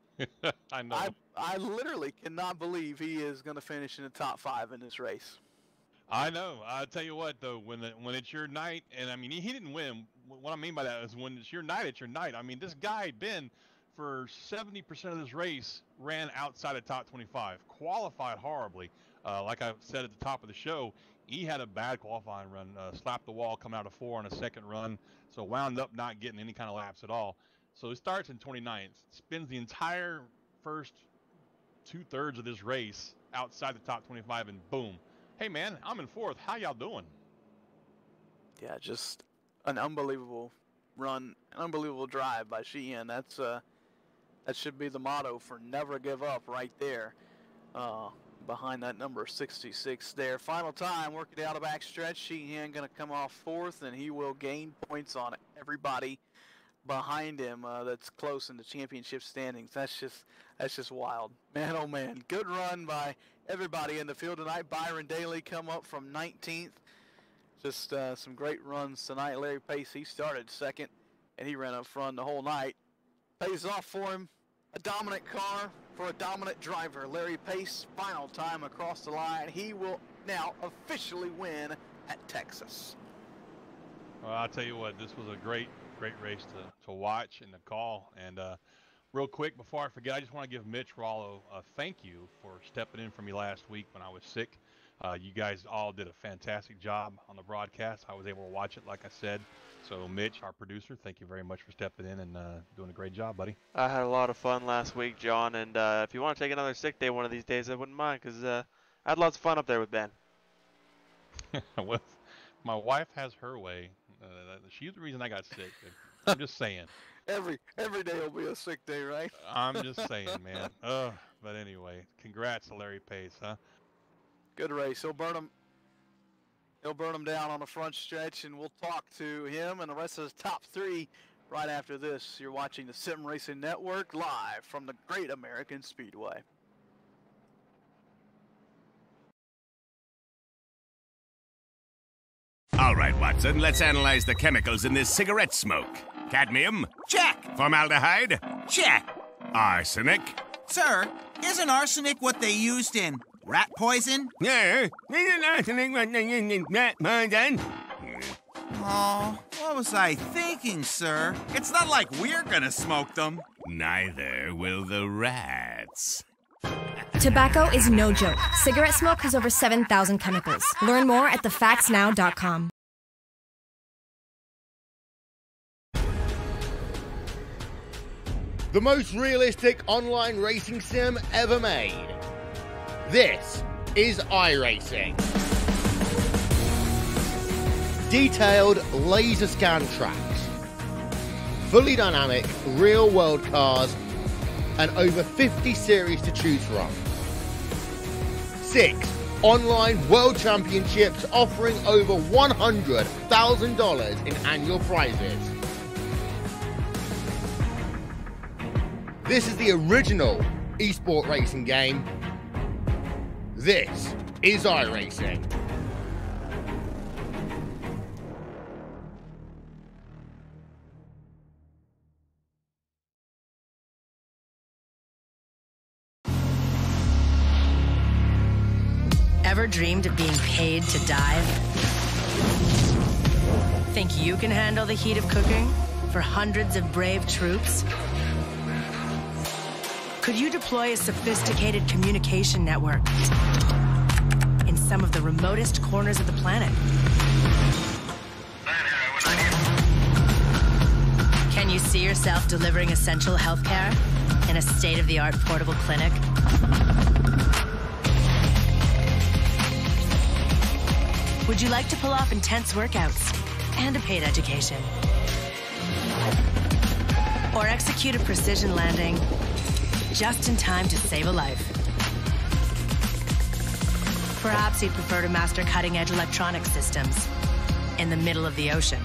I know. I literally cannot believe he is going to finish in the top 5 in this race. I know. I'll tell you what, though, when it's your night, and I mean, he didn't win. What I mean by that is when it's your night, it's your night. I mean, this guy, Ben, for 70% of this race, ran outside of top 25, qualified horribly. Like I said at the top of the show, he had a bad qualifying run, slapped the wall coming out of 4 on a second run, so wound up not getting any kind of laps at all. So he starts in 29th, spends the entire first 2/3 of this race outside the top 25, and boom. Hey, man, I'm in 4th. How y'all doing? Yeah, just an unbelievable run, an unbelievable drive by Sheehan. That should be the motto for never give up right there. Behind that number 66 there. Final time, working down the back stretch. Sheehan going to come off 4th, and he will gain points on everybody behind him that's close in the championship standings. That's just wild. Man, oh man. Good run by everybody in the field tonight. Byron Daly come up from 19th. Just some great runs tonight. Larry Pace, he started 2nd, and he ran up front the whole night. Pays off for him. A dominant car for a dominant driver. Larry Pace, final time across the line. He will now officially win at Texas. Well, I'll tell you what, this was a great race to watch and to call. And real quick, before I forget, I just want to give Mitch Rollo a thank you for stepping in for me last week when I was sick. You guys all did a fantastic job on the broadcast. I was able to watch it, like I said. So, Mitch, our producer, thank you very much for stepping in and doing a great job, buddy. I had a lot of fun last week, John, and if you want to take another sick day one of these days, I wouldn't mind, because I had lots of fun up there with Ben. Well, my wife has her way. She's the reason I got sick. I'm just saying. Every day will be a sick day, right? I'm just saying, man. But anyway, congrats to Larry Pace, huh? Good race. He'll burn him down on the front stretch, and we'll talk to him and the rest of his top 3 right after this. You're watching the Sim Racing Network live from the Great American Speedway. All right, Watson, let's analyze the chemicals in this cigarette smoke. Cadmium? Check. Formaldehyde? Check. Arsenic? Sir, isn't arsenic what they used in rat poison? Yeah. Isn't arsenic what they used in rat poison? Oh, what was I thinking, sir? It's not like we're gonna smoke them. Neither will the rats. Tobacco is no joke. Cigarette smoke has over 7,000 chemicals. Learn more at thefactsnow.com. The most realistic online racing sim ever made. This is iRacing. Detailed laser scan tracks, fully dynamic real-world cars, and over 50 series to choose from. 6 online world championships offering over $100,000 in annual prizes. This is the original esport racing game. This is iRacing. Ever dreamed of being paid to dive? Think you can handle the heat of cooking for hundreds of brave troops? Could you deploy a sophisticated communication network in some of the remotest corners of the planet? Can you see yourself delivering essential healthcare in a state-of-the-art portable clinic? Would you like to pull off intense workouts and a paid education? Or execute a precision landing just in time to save a life? Perhaps you'd prefer to master cutting-edge electronic systems in the middle of the ocean.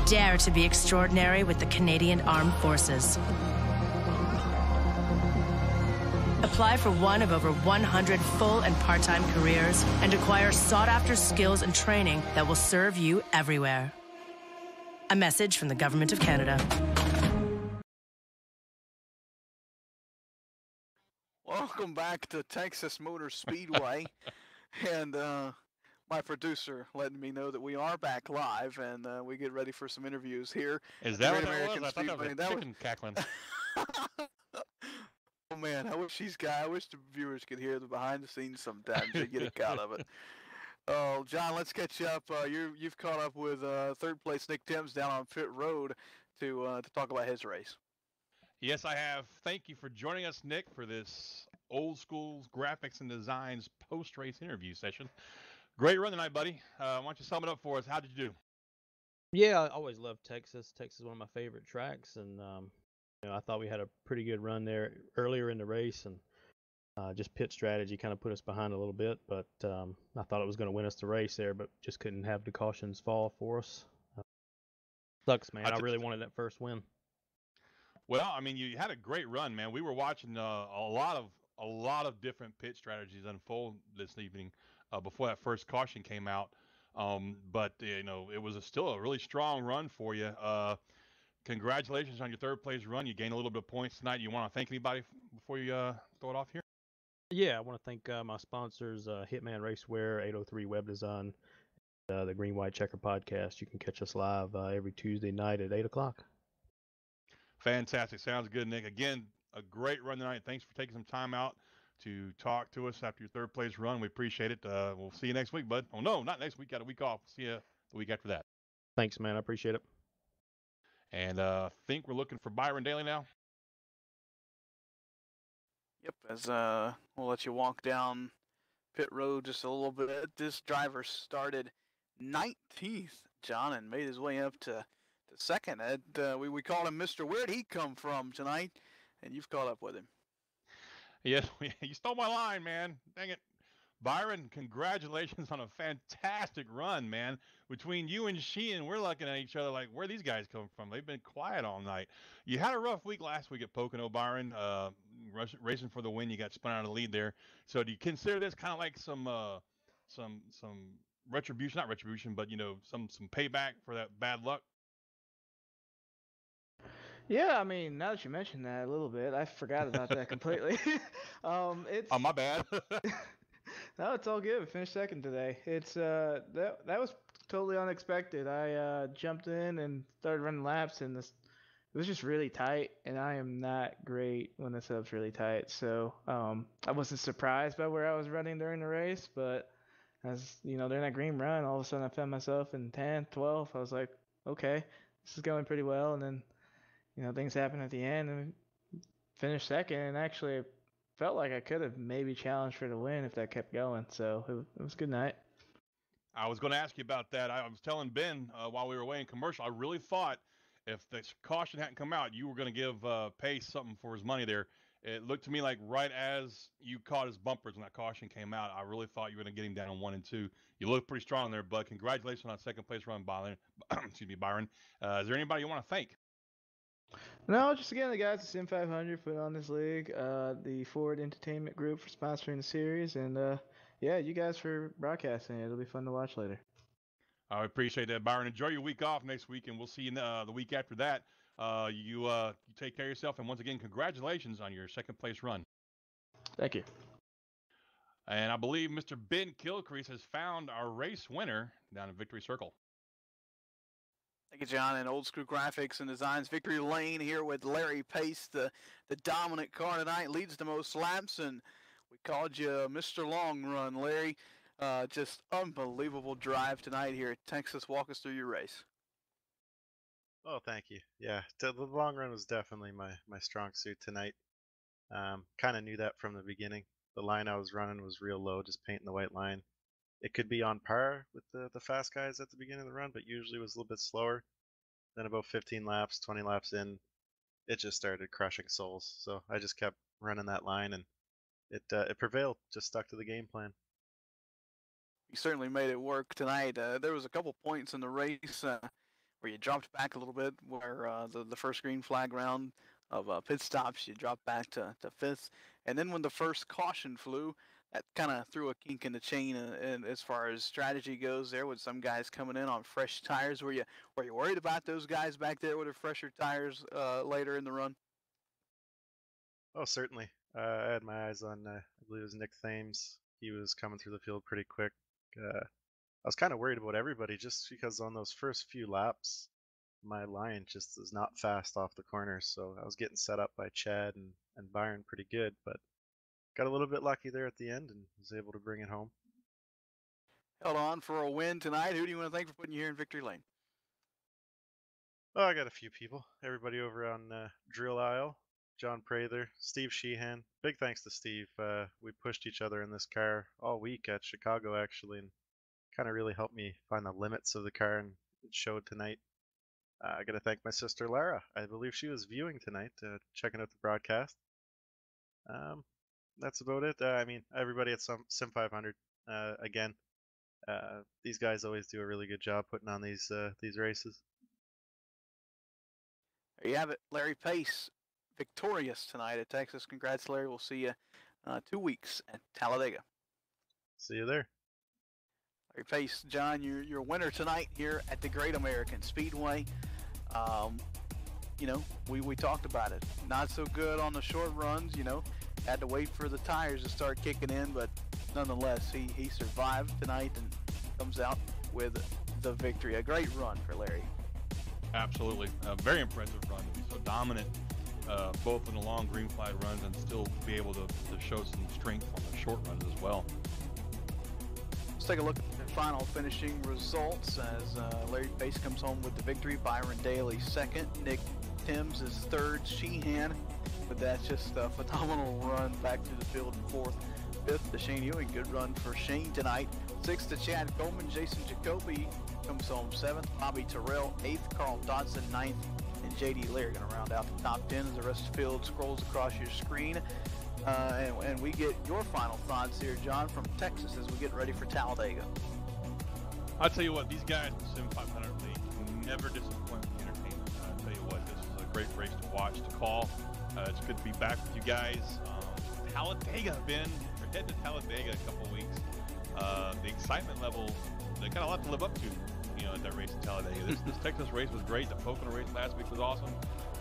Dare to be extraordinary with the Canadian Armed Forces. Apply for one of over 100 full and part-time careers and acquire sought-after skills and training that will serve you everywhere. A message from the Government of Canada. Welcome back to Texas Motor Speedway. And my producer letting me know that we are back live, and we get ready for some interviews here. Is that what that was? I thought that was a chicken cackling. Oh man, I wish the viewers could hear the behind the scenes sometimes. They get a cut of it. Oh, John, let's catch you up. You've caught up with third place Nick Timms down on pit road to talk about his race. Yes, I have. Thank you for joining us, Nick, for this old school graphics and designs post-race interview session. Great run tonight, buddy. Why don't you sum it up for us? How did you do? Yeah, I always loved Texas. Texas is one of my favorite tracks, and I thought we had a pretty good run there earlier in the race, and just pit strategy kind of put us behind a little bit. But I thought it was going to win us the race there, but just couldn't have the cautions fall for us. Sucks, man. I really wanted that first win. Well, I mean, you had a great run, man. We were watching a lot of different pit strategies unfold this evening before that first caution came out. But it was still a really strong run for you. Congratulations on your third place run. You gained a little bit of points tonight. You want to thank anybody before you throw it off here? Yeah, I want to thank my sponsors, Hitman Racewear, 803 Web Design, the Green White Checker Podcast. You can catch us live every Tuesday night at 8 o'clock. Fantastic. Sounds good, Nick. Again, a great run tonight. Thanks for taking some time out to talk to us after your third place run. We appreciate it. We'll see you next week, bud. Oh, no, not next week. Got a week off. See you the week after that. Thanks, man. I appreciate it. And I think we're looking for Byron Daly now. Yep, as we'll let you walk down pit road just a little bit. This driver started 19th, John, and made his way up to second. We called him Mr. Where'd he come from tonight? And you've caught up with him. Yes, you stole my line, man. Dang it. Byron, congratulations on a fantastic run, man. Between you and Sheehan, we're looking at each other like, where these guys come from? They've been quiet all night. You had a rough week last week at Pocono, Byron. Racing for the win, you got spun out of the lead there. So do you consider this kind of like some retribution, not retribution, but some payback for that bad luck? Yeah, I mean, now that you mentioned that a little bit, I forgot about that completely. Oh, my bad. No, it's all good. We finished second today. It's that was totally unexpected. I jumped in and started running laps, and it was just really tight. And I am not great when the setup's really tight, so I wasn't surprised by where I was running during the race. But as during that green run, all of a sudden I found myself in 10th, 12th. I was like, okay, this is going pretty well. And then things happened at the end, and we finished second. And actually, felt like I could have maybe challenged for the win if that kept going. So it was a good night. I was going to ask you about that. I was telling Ben while we were away in commercial, I really thought if the caution hadn't come out, you were going to give Pace something for his money there. It looked to me like right as you caught his bumpers when that caution came out, I really thought you were going to get him down on 1 and 2. You look pretty strong there, bud. Congratulations on that second place run, Byron. Excuse me, Byron. Is there anybody you want to thank? No, just again the guys at Sim500 put on this league, the Ford Entertainment Group for sponsoring the series, and yeah, you guys for broadcasting it. It'll be fun to watch later. I appreciate that, Byron. Enjoy your week off next week, and we'll see you the week after that. You take care of yourself, and once again, congratulations on your second place run. Thank you. And I believe Mr. Ben Kilcrease has found our race winner down in Victory Circle. Thank you, John. And Old School Graphics and Designs Victory Lane here with Larry Pace, the dominant car tonight, leads the most laps, and we called you Mr. Long Run, Larry. Just unbelievable drive tonight here at Texas. Walk us through your race. Oh, thank you. Yeah, the long run was definitely my strong suit tonight. Kind of knew that from the beginning. The line I was running was real low, just painting the white line. It could be on par with the fast guys at the beginning of the run, but usually was a little bit slower. Then about 15 laps, 20 laps in, it just started crushing souls. So I just kept running that line, and it prevailed. Just stuck to the game plan. You certainly made it work tonight. There was a couple points in the race where you dropped back a little bit, where the first green flag round of pit stops, you dropped back to 5th. And then when the first caution flew, that kind of threw a kink in the chain, and as far as strategy goes, there with some guys coming in on fresh tires. Were you worried about those guys back there with the fresher tires later in the run? Oh, certainly. I had my eyes on, I believe it was Nick Thames. He was coming through the field pretty quick. I was kind of worried about everybody just because on those first few laps, my line just is not fast off the corners. So I was getting set up by Chad and Byron pretty good, but got a little bit lucky there at the end and was able to bring it home. Held on for a win tonight. Who do you want to thank for putting you here in victory lane? Oh, I got a few people. Everybody over on Drill Aisle. John Prather, Steve Sheehan. Big thanks to Steve. We pushed each other in this car all week at Chicago, actually, and kind of really helped me find the limits of the car, and it showed tonight. I got to thank my sister Lara. I believe she was viewing tonight, checking out the broadcast. That's about it. I mean, everybody at Sim500. Again, these guys always do a really good job putting on these races. There you have it, Larry Pace, victorious tonight at Texas. Congrats, Larry. We'll see you 2 weeks at Talladega. See you there. Larry Pace, John, your winner tonight here at the Great American Speedway. You know, we talked about it. Not so good on the short runs, you know. Had to wait for the tires to start kicking in, but nonetheless, he survived tonight and comes out with the victory. A great run for Larry. Absolutely. A very impressive run. So dominant, both in the long green flag runs and still be able to show some strength on the short runs as well. Let's take a look at the final finishing results as Larry Pace comes home with the victory. Byron Daly second. Nick Timms is third. Sheehan, but that's just a phenomenal run back to the field in fourth. Fifth to Shane Ewing. Good run for Shane tonight. Sixth to Chad Coleman. Jason Jacoby comes home seventh. Bobby Terrell eighth. Carl Dodson ninth. And J.D. Lear going to round out the top 10 as the rest of the field scrolls across your screen. And we get your final thoughts here, John, from Texas as we get ready for Talladega. I'll tell you what, these guys in Sim500 League never disappoint with the entertainment. I'll tell you what, this is a great race to watch, to call. It's good to be back with you guys. Talladega, Ben. We're heading to Talladega in a couple weeks. The excitement level, they got a lot to live up to, you know, at that race in Talladega. This Texas race was great. The Pocono race last week was awesome.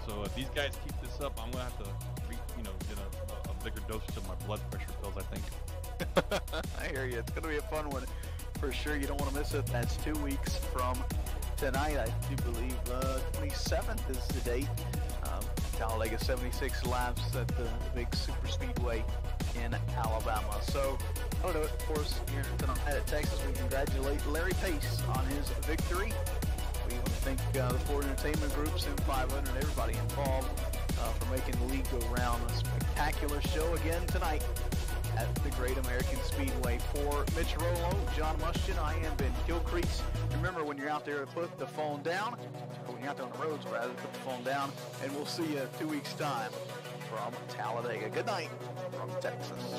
So if these guys keep this up, I'm going to have to, get a bigger dosage of my blood pressure pills, I think. I hear you. It's going to be a fun one for sure. You don't want to miss it. That's 2 weeks from tonight. I do believe 27th is the date. Talladega 76 laps at the big super speedway in Alabama. So, I don't know, of course, here tonight at Texas, we congratulate Larry Pace on his victory. We want to thank the Ford Entertainment Group, Sim500, and everybody involved for making the league go round. A spectacular show again tonight at the Great American Speedway. For Mitch Rollo, John Mushkin, I am Ben Gilcrease. Remember, when you're out there, put the phone down. Or when you're out there on the roads, rather, put the phone down. And we'll see you 2 weeks' time from Talladega. Good night from Texas.